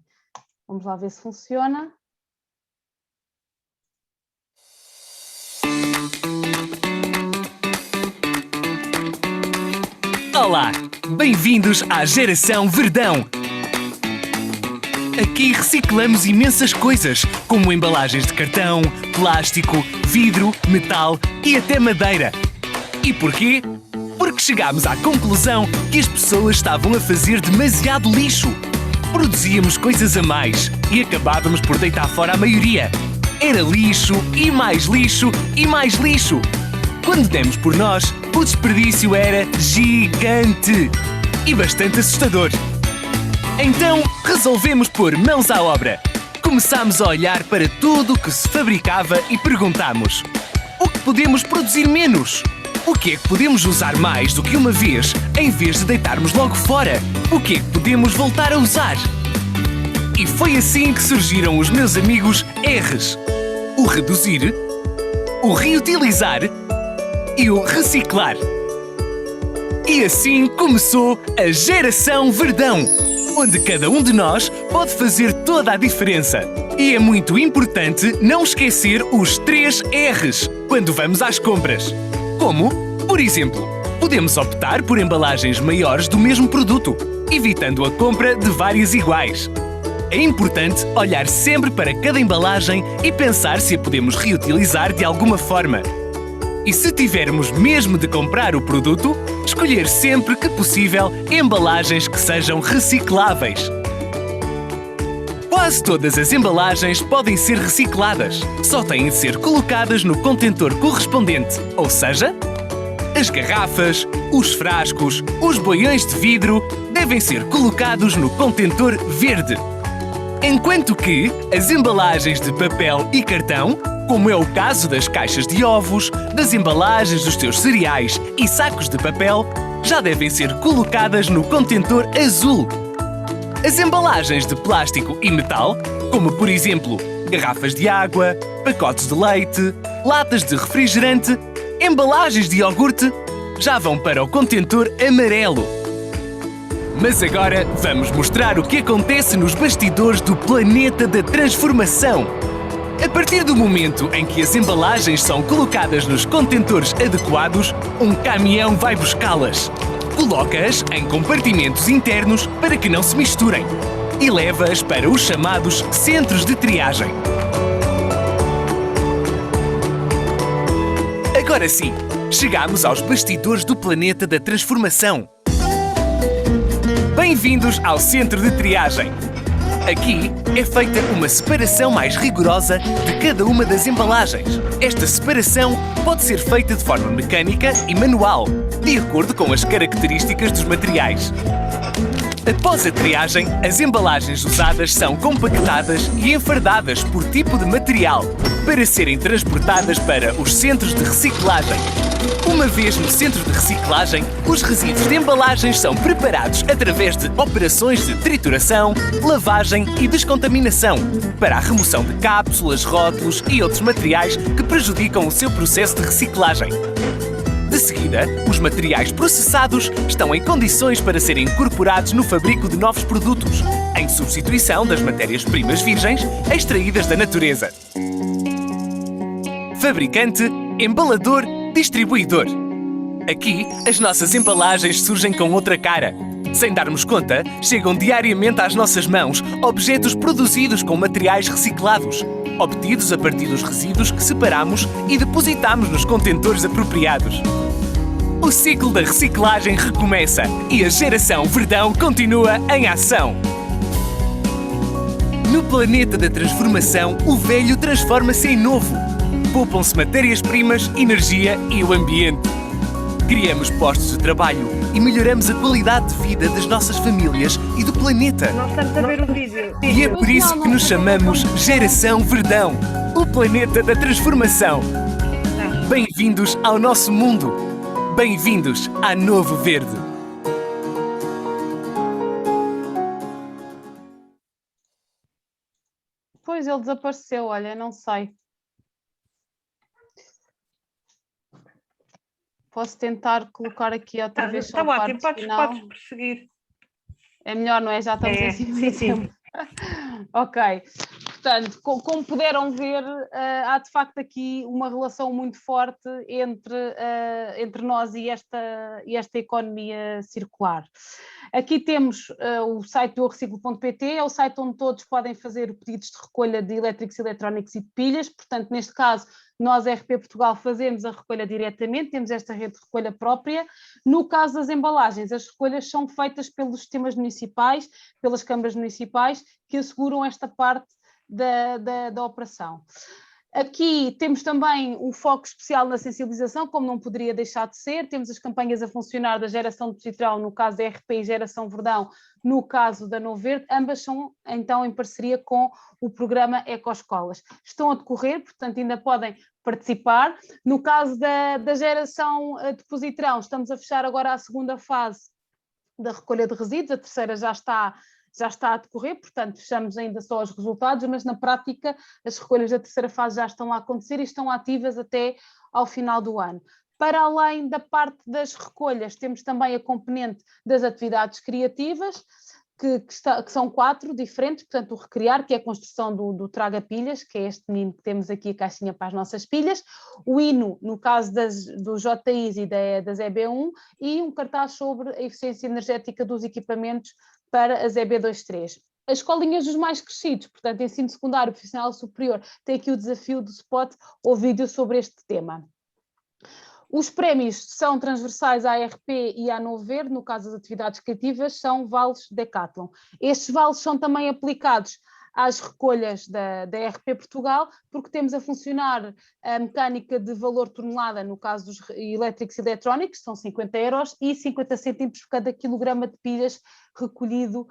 Vamos lá ver se funciona. Olá, bem-vindos à Geração Verdão. Aqui reciclamos imensas coisas, como embalagens de cartão, plástico, vidro, metal e até madeira. E porquê? Porque chegámos à conclusão que as pessoas estavam a fazer demasiado lixo. Produzíamos coisas a mais e acabávamos por deitar fora a maioria. Era lixo e mais lixo e mais lixo. Quando demos por nós, o desperdício era gigante e bastante assustador. Então, resolvemos pôr mãos à obra. Começámos a olhar para tudo o que se fabricava e perguntámos: o que podemos produzir menos? O que é que podemos usar mais do que uma vez, em vez de deitarmos logo fora? O que é que podemos voltar a usar? E foi assim que surgiram os meus amigos R's: o reduzir, o reutilizar e o reciclar. E assim começou a Geração Verdão, onde cada um de nós pode fazer toda a diferença. E é muito importante não esquecer os 3 R's quando vamos às compras. Como, por exemplo, podemos optar por embalagens maiores do mesmo produto, evitando a compra de várias iguais. É importante olhar sempre para cada embalagem e pensar se a podemos reutilizar de alguma forma. E se tivermos mesmo de comprar o produto, escolher sempre que possível embalagens que sejam recicláveis. Quase todas as embalagens podem ser recicladas, só têm de ser colocadas no contentor correspondente, ou seja, as garrafas, os frascos, os boiões de vidro devem ser colocados no contentor verde. Enquanto que as embalagens de papel e cartão como é o caso das caixas de ovos, das embalagens dos teus cereais e sacos de papel, já devem ser colocadas no contentor azul. As embalagens de plástico e metal, como por exemplo garrafas de água, pacotes de leite, latas de refrigerante, embalagens de iogurte, já vão para o contentor amarelo. Mas agora vamos mostrar o que acontece nos bastidores do planeta da transformação. A partir do momento em que as embalagens são colocadas nos contentores adequados, um caminhão vai buscá-las. Coloca-as em compartimentos internos para que não se misturem e leva-as para os chamados centros de triagem. Agora sim, chegamos aos bastidores do planeta da transformação. Bem-vindos ao centro de triagem. Aqui é feita uma separação mais rigorosa de cada uma das embalagens. Esta separação pode ser feita de forma mecânica e manual, de acordo com as características dos materiais. Após a triagem, as embalagens usadas são compactadas e enfardadas por tipo de material, para serem transportadas para os centros de reciclagem. Uma vez no centro de reciclagem, os resíduos de embalagens são preparados através de operações de trituração, lavagem e descontaminação, para a remoção de cápsulas, rótulos e outros materiais que prejudicam o seu processo de reciclagem. De seguida, os materiais processados estão em condições para serem incorporados no fabrico de novos produtos, em substituição das matérias-primas virgens extraídas da natureza. Fabricante, embalador, distribuidor. Aqui, as nossas embalagens surgem com outra cara. Sem darmos conta, chegam diariamente às nossas mãos objetos produzidos com materiais reciclados, obtidos a partir dos resíduos que separamos e depositamos nos contentores apropriados. O ciclo da reciclagem recomeça e a geração Verdão continua em ação. No planeta da transformação, o velho transforma-se em novo. Poupam-se matérias-primas, energia e o ambiente. Criamos postos de trabalho e melhoramos a qualidade de vida das nossas famílias e do planeta. Nós estamos a ver o vídeo. E é por isso que nos chamamos Geração Verdão, o planeta da transformação. Bem-vindos ao nosso mundo. Bem-vindos à Novo Verde. Pois ele desapareceu, olha, não sei. Posso tentar colocar aqui outra vez só a ótimo, parte final. podes prosseguir. É melhor, não é? Já estamos em cima do tempo. Ok. Portanto, como puderam ver, há de facto aqui uma relação muito forte entre nós e esta economia circular. Aqui temos o site do reciclo.pt, é o site onde todos podem fazer pedidos de recolha de elétricos, eletrónicos e de pilhas. Portanto, neste caso, nós, RP Portugal, fazemos a recolha diretamente, temos esta rede de recolha própria. No caso das embalagens, as recolhas são feitas pelos sistemas municipais, pelas câmaras municipais, que asseguram esta parte da operação. Aqui temos também um foco especial na sensibilização, como não poderia deixar de ser. Temos as campanhas a funcionar da Geração de Positrão, no caso da RP, e Geração Verdão, no caso da Novo Verde. Ambas são, então, em parceria com o programa Ecoescolas. Estão a decorrer, portanto, ainda podem participar. No caso da Geração de Positrão, estamos a fechar agora a segunda fase da recolha de resíduos, a terceira já está a decorrer, portanto fechamos ainda só os resultados, mas na prática as recolhas da terceira fase já estão a acontecer e estão ativas até ao final do ano. Para além da parte das recolhas, temos também a componente das atividades criativas, que são 4 diferentes, portanto o Recriar, que é a construção do traga-pilhas, que é este menino que temos aqui, a caixinha para as nossas pilhas, o hino, no caso do JIs e das EB1, e um cartaz sobre a eficiência energética dos equipamentos para as EB23. As escolinhas dos mais crescidos, portanto ensino secundário, profissional superior, tem aqui o desafio do spot ou vídeo sobre este tema. Os prémios são transversais à RP e à Novo Verde, no caso das atividades criativas, são vales Decathlon. Estes vales são também aplicados às recolhas da RP Portugal, porque temos a funcionar a mecânica de valor tonelada, no caso dos elétricos e eletrónicos, são 50 euros e 50 cêntimos por cada quilograma de pilhas recolhido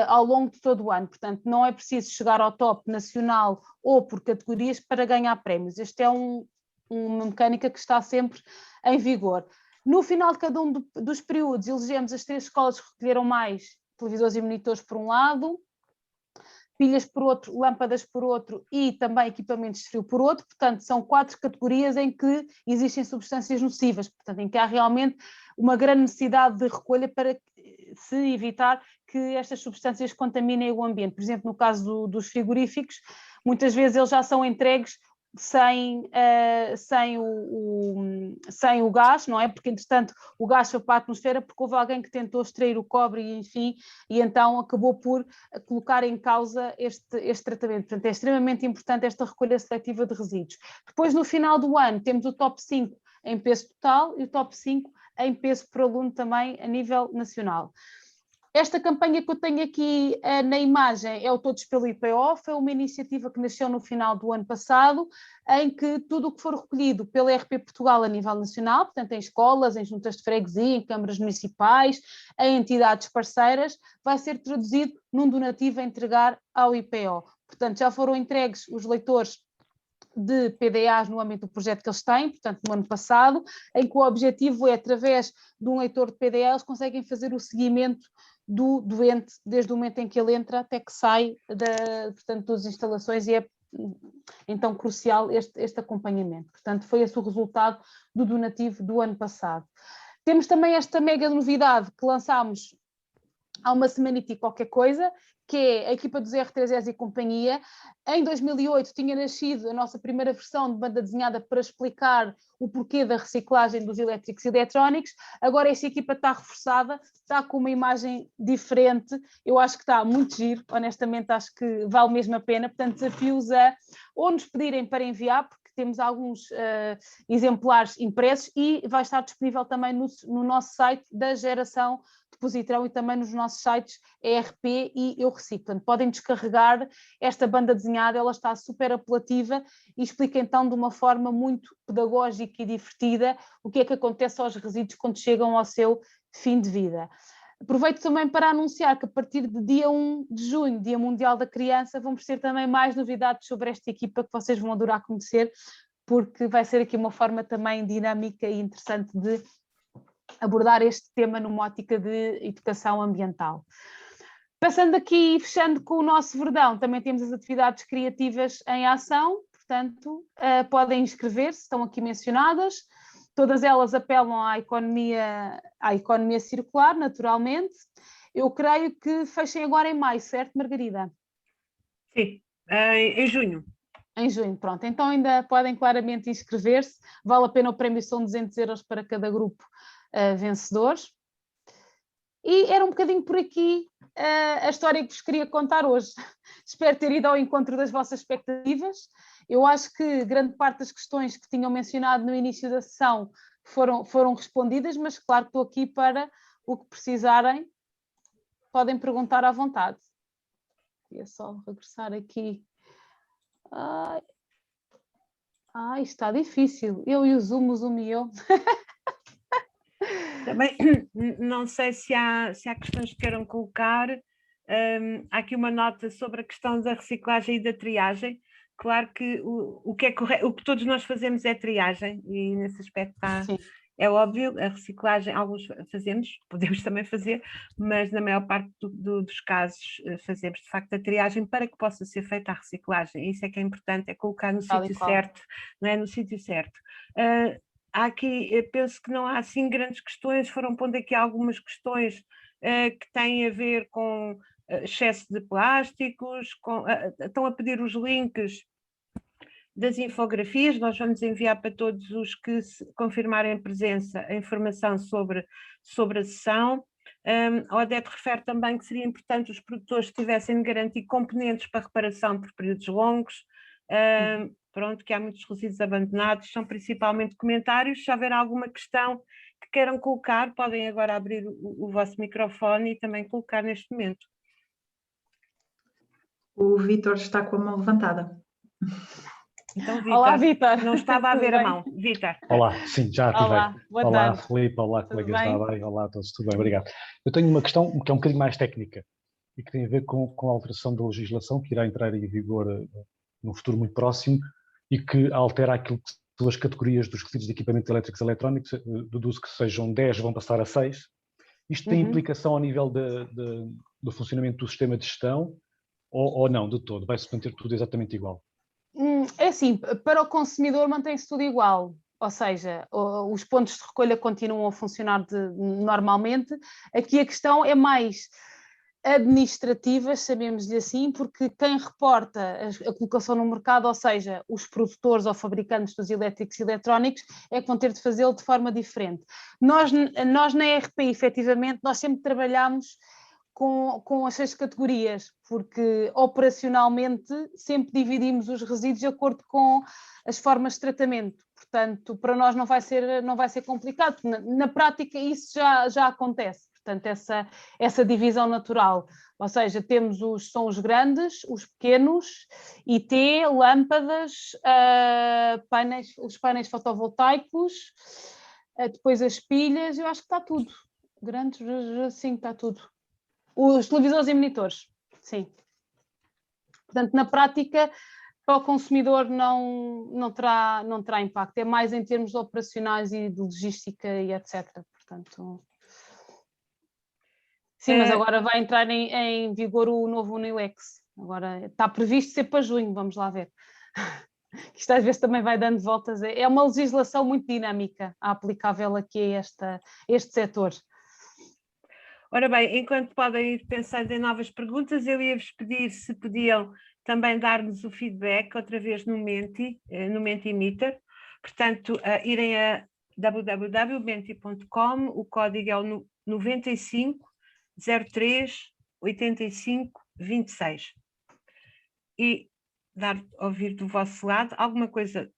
ao longo de todo o ano. Portanto, não é preciso chegar ao top nacional ou por categorias para ganhar prémios. Este é uma mecânica que está sempre em vigor. No final de cada um dos períodos, elegemos as 3 escolas que recolheram mais televisores e monitores por um lado, pilhas por outro, lâmpadas por outro e também equipamentos de frio por outro. Portanto, são 4 categorias em que existem substâncias nocivas, portanto, em que há realmente uma grande necessidade de recolha para se evitar que estas substâncias contaminem o ambiente. Por exemplo, no caso dos frigoríficos, muitas vezes eles já são entregues sem o gás, não é? Porque, entretanto, o gás foi para a atmosfera porque houve alguém que tentou extrair o cobre e, enfim, e então acabou por colocar em causa este tratamento. Portanto, é extremamente importante esta recolha seletiva de resíduos. Depois, no final do ano, temos o top 5 em peso total e o top 5 em peso por aluno também a nível nacional. Esta campanha que eu tenho aqui na imagem é o Todos pelo IPO, foi uma iniciativa que nasceu no final do ano passado, em que tudo o que for recolhido pela RP Portugal a nível nacional, portanto em escolas, em juntas de freguesia, em câmaras municipais, em entidades parceiras, vai ser traduzido num donativo a entregar ao IPO. Portanto, já foram entregues os leitores de PDAs no âmbito do projeto que eles têm, portanto no ano passado, em que o objetivo é, através de um leitor de PDA, eles conseguem fazer o seguimento do doente, desde o momento em que ele entra até que sai portanto, das instalações, e é então crucial este acompanhamento. Portanto, foi esse o resultado do donativo do ano passado. Temos também esta mega novidade que lançámos há uma semana e qualquer coisa, que é a equipa dos R3S e companhia. Em 2008 tinha nascido a nossa primeira versão de banda desenhada para explicar o porquê da reciclagem dos elétricos e eletrónicos. Agora esta equipa está reforçada, está com uma imagem diferente, eu acho que está muito giro, honestamente acho que vale mesmo a pena, portanto desafio-os a ou nos pedirem para enviar, porque temos alguns exemplares impressos e vai estar disponível também no nosso site da Geração Depositarão e também nos nossos sites ERP e Eu Reciclo. Portanto, podem descarregar esta banda desenhada, ela está super apelativa e explica então de uma forma muito pedagógica e divertida o que é que acontece aos resíduos quando chegam ao seu fim de vida. Aproveito também para anunciar que a partir de dia 1 de junho, Dia Mundial da Criança, vamos ter também mais novidades sobre esta equipa que vocês vão adorar conhecer, porque vai ser aqui uma forma também dinâmica e interessante de abordar este tema numa ótica de educação ambiental. Passando aqui e fechando com o nosso Verdão, também temos as atividades criativas em ação, portanto, podem inscrever-se, estão aqui mencionadas. Todas elas apelam à economia circular, naturalmente. Eu creio que fechem agora em maio, certo, Margarida? Sim, em junho. Em junho, pronto. Então ainda podem claramente inscrever-se. Vale a pena, o prémio são 200 euros para cada grupo vencedores. E era um bocadinho por aqui a história que vos queria contar hoje. Espero ter ido ao encontro das vossas expectativas. Eu acho que grande parte das questões que tinham mencionado no início da sessão foram respondidas, mas claro que estou aqui para o que precisarem, podem perguntar à vontade. Queria só regressar aqui. Ai, está difícil. Eu e o Zoom e eu. Também não sei se há questões que queiram colocar. Há aqui uma nota sobre a questão da reciclagem e da triagem. Claro que o que todos nós fazemos é triagem, e nesse aspecto é óbvio, a reciclagem, alguns fazemos, podemos também fazer, mas na maior parte dos casos fazemos de facto a triagem para que possa ser feita a reciclagem. Isso é que é importante, é colocar no sítio certo, não é? No sítio certo. Há aqui, eu penso que não há assim grandes questões, foram pondo aqui algumas questões que têm a ver com excesso de plásticos, estão a pedir os links das infografias, nós vamos enviar para todos os que confirmarem presença a informação sobre a sessão. A Odete refere também que seria importante os produtores tivessem de garantir componentes para reparação por períodos longos. Pronto, que há muitos resíduos abandonados, são principalmente comentários. Se houver alguma questão que queiram colocar, podem agora abrir o vosso microfone e também colocar neste momento. O Vítor está com a mão levantada. Então, Olá, Vítor, Vítor. não estava a Tudo ver a bem? mão. Vítor. Olá, sim, já ativei. Olá, boa Olá, tarde. Filipe, olá, Tudo colegas, bem? está bem? Olá a todos, tudo bem, obrigado. Eu tenho uma questão que é um bocadinho mais técnica e que tem a ver com a alteração da legislação que irá entrar em vigor num futuro muito próximo e que altera aquilo que são as categorias dos resíduos de equipamentos elétricos e eletrónicos, deduzo que sejam 10, vão passar a 6. Isto tem implicação ao nível do funcionamento do sistema de gestão ou não, de todo? Vai-se manter tudo exatamente igual? É assim, para o consumidor mantém-se tudo igual, ou seja, os pontos de recolha continuam a funcionar normalmente. Aqui a questão é mais administrativa, chamemos-lhe assim, porque quem reporta a colocação no mercado, ou seja, os produtores ou fabricantes dos elétricos e eletrónicos, é que vão ter de fazê-lo de forma diferente. Nós na RPI, efetivamente, nós sempre trabalhamos com as 6 categorias, porque operacionalmente sempre dividimos os resíduos de acordo com as formas de tratamento. Portanto, para nós não vai ser complicado. Na prática isso já acontece. Portanto, essa divisão natural. Ou seja, são os grandes, os pequenos, IT, lâmpadas, os painéis fotovoltaicos, depois as pilhas, eu acho que está tudo. Grandes, sim, está tudo. Os televisores e monitores, sim. Portanto, na prática, para o consumidor não terá impacto. É mais em termos operacionais e de logística e etc. Portanto, sim, mas agora vai entrar em vigor o novo Unilex. Agora está previsto ser para junho, vamos lá ver. Isto às vezes também vai dando voltas. É uma legislação muito dinâmica aplicável aqui a este setor. Ora bem, enquanto podem ir pensando em novas perguntas, eu ia-vos pedir se podiam também dar-nos o feedback outra vez no Mentimeter. Portanto, irem a www.menti.com, o código é o 95 03 85 26. E ouvir do vosso lado alguma coisa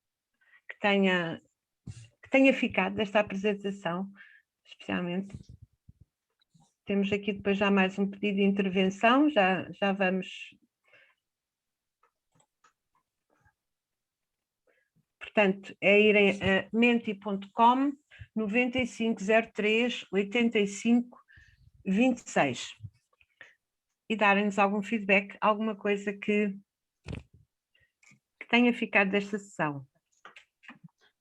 que tenha ficado desta apresentação, especialmente. Temos aqui depois já mais um pedido de intervenção, já vamos. Portanto, é irem a menti.com 9503 85 26 e darem-nos algum feedback, alguma coisa que tenha ficado desta sessão.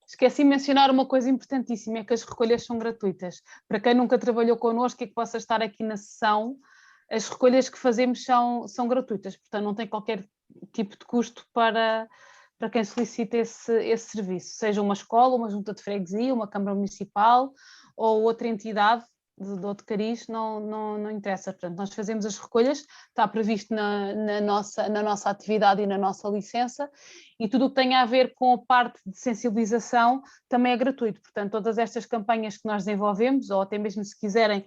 Esqueci de mencionar uma coisa importantíssima, é que as recolhas são gratuitas. Para quem nunca trabalhou connosco e que possa estar aqui na sessão, as recolhas que fazemos são gratuitas, portanto não tem qualquer tipo de custo para quem solicita esse serviço, seja uma escola, uma junta de freguesia, uma câmara municipal ou outra entidade de cariz, não interessa. Portanto, nós fazemos as recolhas, está previsto na nossa atividade e na nossa licença, e tudo o que tem a ver com a parte de sensibilização também é gratuito. Portanto, todas estas campanhas que nós desenvolvemos, ou até mesmo se quiserem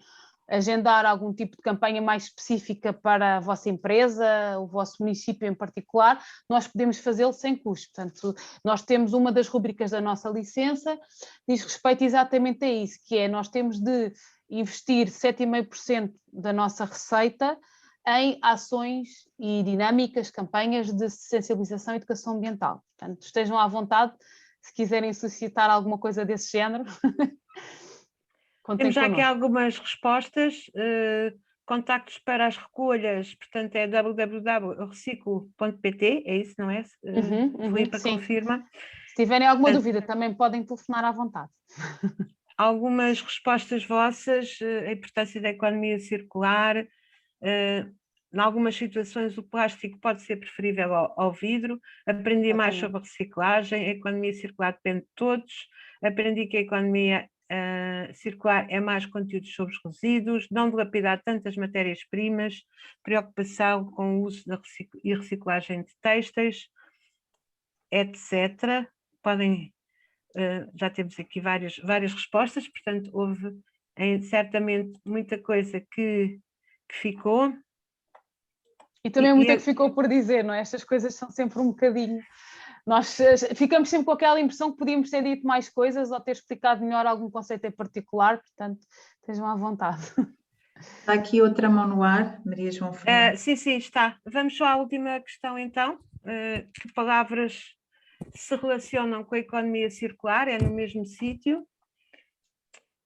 agendar algum tipo de campanha mais específica para a vossa empresa, o vosso município em particular, nós podemos fazê-lo sem custo. Portanto, nós temos uma das rubricas da nossa licença, diz respeito exatamente a isso, que é nós temos de investir 7,5% da nossa receita em ações e dinâmicas, campanhas de sensibilização e educação ambiental. Portanto, estejam à vontade, se quiserem solicitar alguma coisa desse género. Temos já aqui algumas respostas, contactos para as recolhas, portanto é www.reciclo.pt, é isso, não é? Filipe confirma. Se tiverem alguma dúvida também podem telefonar à vontade. Algumas respostas vossas, a importância da economia circular, em algumas situações o plástico pode ser preferível ao vidro, aprendi mais sobre a reciclagem, a economia circular depende de todos, aprendi que a economia circular é mais conteúdos sobre os resíduos, não dilapidar tantas matérias-primas, preocupação com o uso e reciclagem de têxteis, etc. Já temos aqui várias respostas, portanto houve certamente muita coisa que ficou. E também muita que ficou por dizer, não é? Estas coisas são sempre um bocadinho... Nós ficamos sempre com aquela impressão que podíamos ter dito mais coisas ou ter explicado melhor algum conceito em particular, portanto, estejam à vontade. Está aqui outra mão no ar, Maria João Fernandes. Sim, está. Vamos só à última questão, então. Que palavras se relacionam com a economia circular? É no mesmo sítio.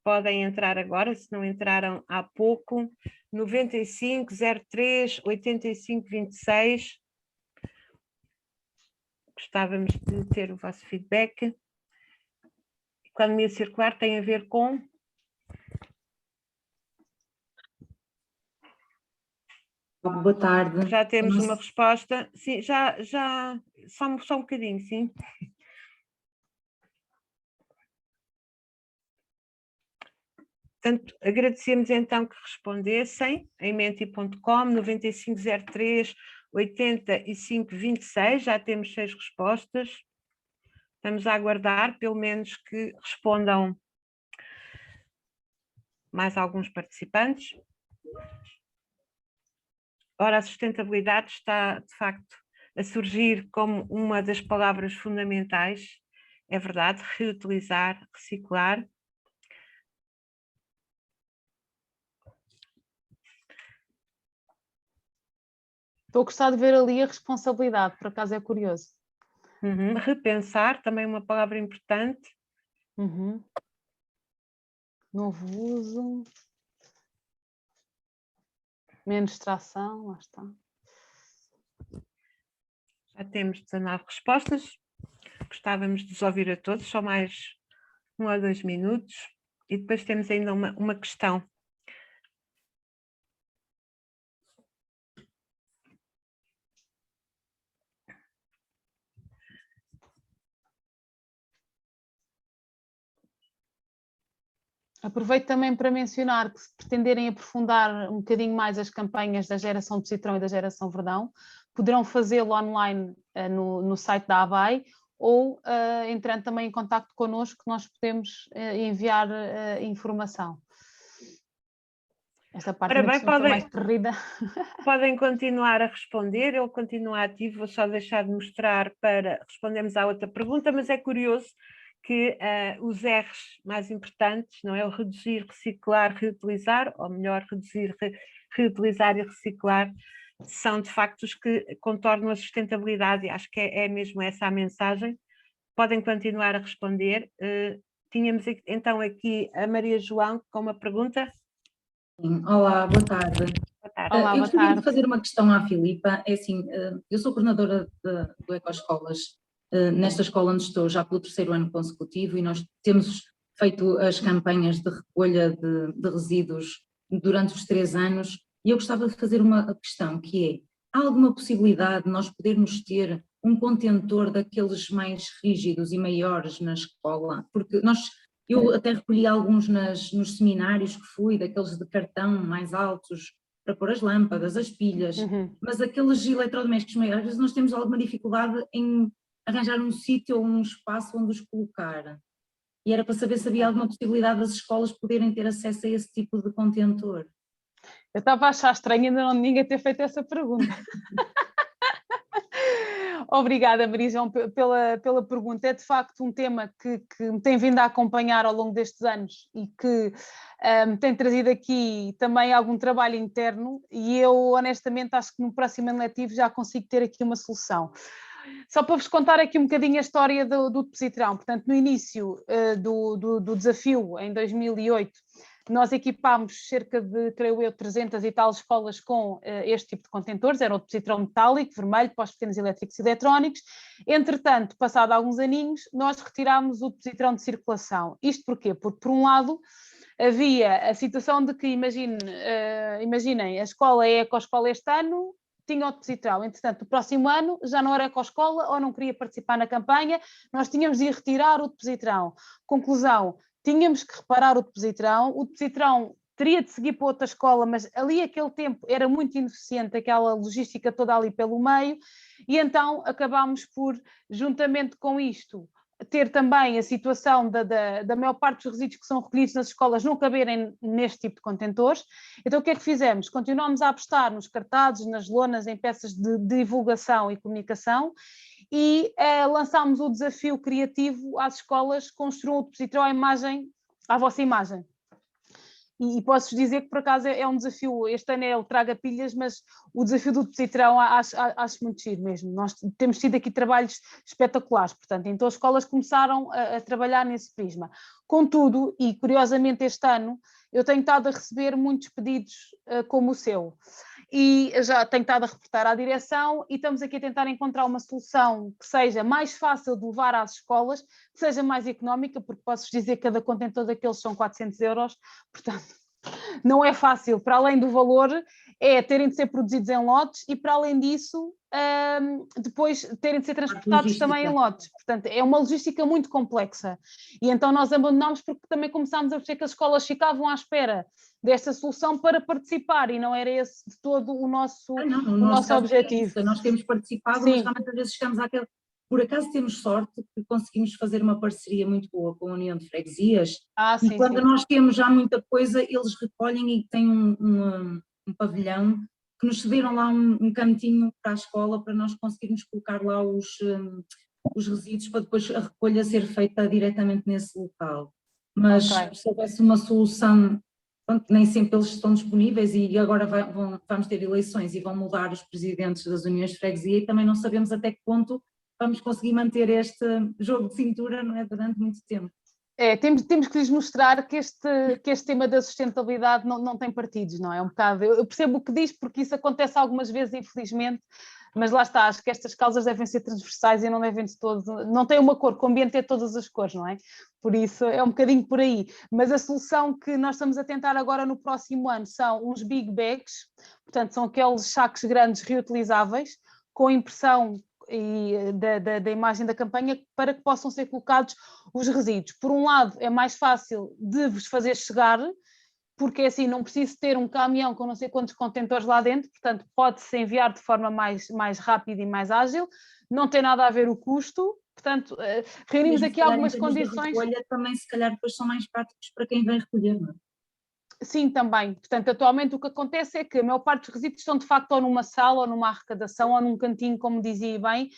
Podem entrar agora, se não entraram há pouco. 95 03 85 26. Gostávamos de ter o vosso feedback. Economia circular tem a ver com... Boa tarde. Já temos uma resposta. Sim, já só um bocadinho, sim. Portanto, agradecemos então que respondessem em menti.com 9503 85 26. Já temos 6 respostas. Estamos a aguardar, pelo menos, que respondam mais alguns participantes. Ora, a sustentabilidade está, de facto, a surgir como uma das palavras fundamentais. É verdade, reutilizar, reciclar. Estou a gostar de ver ali a responsabilidade, por acaso é curioso. Repensar, também uma palavra importante. Novo uso. Menos distração, lá está. Já temos 19 respostas. Gostávamos de os ouvir a todos, só mais 1 ou 2 minutos. E depois temos ainda uma questão. Aproveito também para mencionar que, se pretenderem aprofundar um bocadinho mais as campanhas da Geração Positrão e da Geração Verdão, poderão fazê-lo online no site da ABAI ou entrando também em contacto connosco, que nós podemos enviar informação. Esta parte foi mais terrida. Podem continuar a responder, ele continua ativo, vou só deixar de mostrar para respondermos à outra pergunta, mas é curioso que os R's mais importantes, não é? O reduzir, reciclar, reutilizar, ou melhor, reduzir, reutilizar e reciclar, são de facto os que contornam a sustentabilidade, e acho que é mesmo essa a mensagem. Podem continuar a responder. Tínhamos então aqui a Maria João com uma pergunta. Sim. Olá, boa tarde. Boa tarde. Olá, eu gostaria de fazer uma questão à Filipa. É assim, eu sou coordenadora do Ecoescolas, nesta escola onde estou já pelo 3º ano consecutivo, e nós temos feito as campanhas de recolha de resíduos durante os 3 anos, e eu gostava de fazer uma questão, que é: há alguma possibilidade de nós podermos ter um contentor daqueles mais rígidos e maiores na escola? Porque eu até recolhi alguns nos seminários que fui, daqueles de cartão mais altos, para pôr as lâmpadas, as pilhas, mas aqueles eletrodomésticos maiores, às vezes nós temos alguma dificuldade em arranjar um sítio ou um espaço onde os colocar. E era para saber se havia alguma possibilidade das escolas poderem ter acesso a esse tipo de contentor. Eu estava a achar estranho ainda ninguém ter feito essa pergunta. Obrigada, Maria João, pela pergunta. É de facto um tema que me tem vindo a acompanhar ao longo destes anos e que me tem trazido aqui também algum trabalho interno, e eu honestamente acho que no próximo ano letivo já consigo ter aqui uma solução. Só para vos contar aqui um bocadinho a história do Depositrão. Portanto, no início do desafio, em 2008, nós equipámos cerca de, creio eu, 300 e tal escolas com este tipo de contentores. Era o Depositrão metálico, vermelho, para os pequenos elétricos e eletrónicos. Entretanto, passado alguns aninhos, nós retirámos o Depositrão de circulação. Isto porquê? Porque, por um lado, havia a situação de que, imaginem, a escola é Ecoescola este ano, tinha o Depositrão. Entretanto, no próximo ano já não era Ecoescola ou não queria participar na campanha, nós tínhamos de ir retirar o Depositrão. Conclusão: tínhamos que reparar o Depositrão teria de seguir para outra escola, mas ali aquele tempo era muito ineficiente, aquela logística toda ali pelo meio, e então acabámos por, juntamente com isto, ter também a situação da maior parte dos resíduos que são recolhidos nas escolas não caberem neste tipo de contentores. Então o que é que fizemos? Continuamos a apostar nos cartazes, nas lonas, em peças de divulgação e comunicação, e lançámos o desafio criativo às escolas: construam o Depositrão à vossa imagem. E posso-vos dizer que por acaso é um desafio, este ano é o Traga Pilhas, mas o desafio do Depositarão acho muito giro mesmo. Nós temos tido aqui trabalhos espetaculares, portanto, então as escolas começaram a trabalhar nesse prisma. Contudo, e curiosamente este ano, eu tenho estado a receber muitos pedidos como o seu. E já tenho estado a reportar à direção e estamos aqui a tentar encontrar uma solução que seja mais fácil de levar às escolas, que seja mais económica, porque posso-vos dizer que cada contentor daqueles são 400 euros, portanto não é fácil, para além do valor, terem de ser produzidos em lotes e para além disso, depois terem de ser transportados também em lotes, portanto é uma logística muito complexa e então nós abandonámos porque também começámos a perceber que as escolas ficavam à espera desta solução para participar e não era esse de todo o nosso objetivo. Nós temos participado, Sim. mas realmente às vezes chegamos àquele... Por acaso temos sorte que conseguimos fazer uma parceria muito boa com a União de Freguesias e quando nós temos já muita coisa, eles recolhem e têm um pavilhão que nos cederam lá um cantinho para a escola para nós conseguirmos colocar lá os resíduos para depois a recolha ser feita diretamente nesse local. Mas se houvesse uma solução, nem sempre eles estão disponíveis e agora vamos ter eleições e vão mudar os presidentes das uniões de freguesia e também não sabemos até que ponto vamos conseguir manter este jogo de cintura, não é, durante muito tempo. Temos que lhes mostrar que este tema da sustentabilidade não tem partidos, não é? Um bocado, eu percebo o que diz, porque isso acontece algumas vezes, infelizmente, mas lá está, acho que estas causas devem ser transversais e não devem de todo, não tem uma cor, convém ter todas as cores, não é? Por isso é um bocadinho por aí. Mas a solução que nós estamos a tentar agora no próximo ano são uns big bags, portanto são aqueles sacos grandes reutilizáveis, com impressão e da imagem da campanha para que possam ser colocados os resíduos. Por um lado é mais fácil de vos fazer chegar, porque assim não preciso ter um caminhão com não sei quantos contentores lá dentro, portanto pode-se enviar de forma mais rápida e mais ágil, não tem nada a ver o custo, portanto reunimos aqui algumas condições. Recolha também se calhar depois são mais práticos para quem vem recolher, não é? Sim, também. Portanto, atualmente o que acontece é que a maior parte dos resíduos estão de facto ou numa sala, ou numa arrecadação, ou num cantinho, como dizia bem,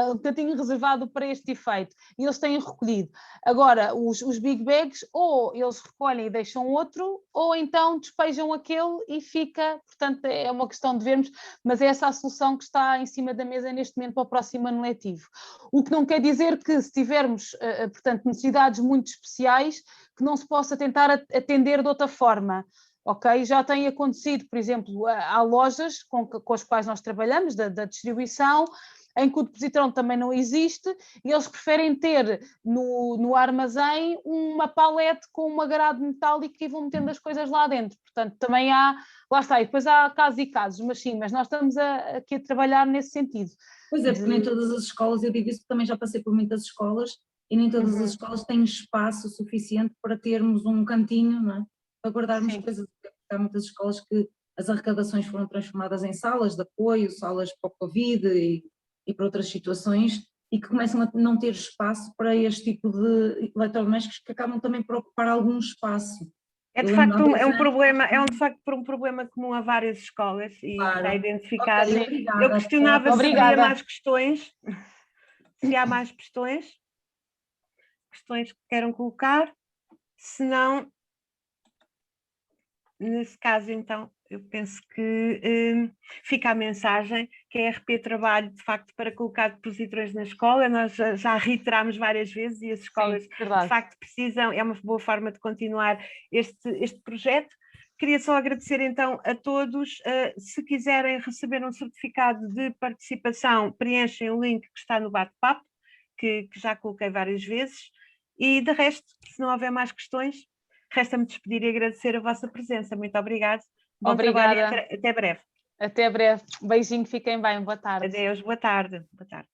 um cantinho reservado para este efeito. E eles têm recolhido. Agora, os big bags, ou eles recolhem e deixam outro, ou então despejam aquele e fica. Portanto, é uma questão de vermos, mas é essa a solução que está em cima da mesa neste momento para o próximo ano letivo. O que não quer dizer que se tivermos, portanto, necessidades muito especiais, que não se possa tentar atender de outra forma, ok? Já tem acontecido, por exemplo, há lojas com as quais nós trabalhamos, da distribuição, em que o depositarão também não existe e eles preferem ter no armazém uma palete com uma grade metálica e vão metendo as coisas lá dentro. Portanto, também há, lá está, e depois há casos e casos, mas sim, mas nós estamos aqui a trabalhar nesse sentido. Pois é, porque nem todas as escolas, eu digo isso porque também já passei por muitas escolas, e nem todas as escolas têm espaço suficiente para termos um cantinho, não é? Para guardarmos coisas. Há muitas escolas que as arrecadações foram transformadas em salas de apoio, salas para o Covid e para outras situações, e que começam a não ter espaço para este tipo de eletrodomésticos que acabam também por ocupar algum espaço. É de facto um problema comum a várias escolas e está identificado. Okay, obrigada. Eu questionava se havia mais questões, se há mais questões que queiram colocar, se não, nesse caso então eu penso que fica a mensagem que a RP trabalha de facto para colocar depositores na escola, nós já reiteramos várias vezes e as escolas de facto precisam, é uma boa forma de continuar este projeto. Queria só agradecer então a todos, se quiserem receber um certificado de participação, preenchem o link que está no bate-papo, que já coloquei várias vezes, e de resto, se não houver mais questões, resta-me despedir e agradecer a vossa presença. Muito obrigada. Bom trabalho e até breve. Até breve. Beijinho, fiquem bem. Boa tarde. Adeus, boa tarde. Boa tarde.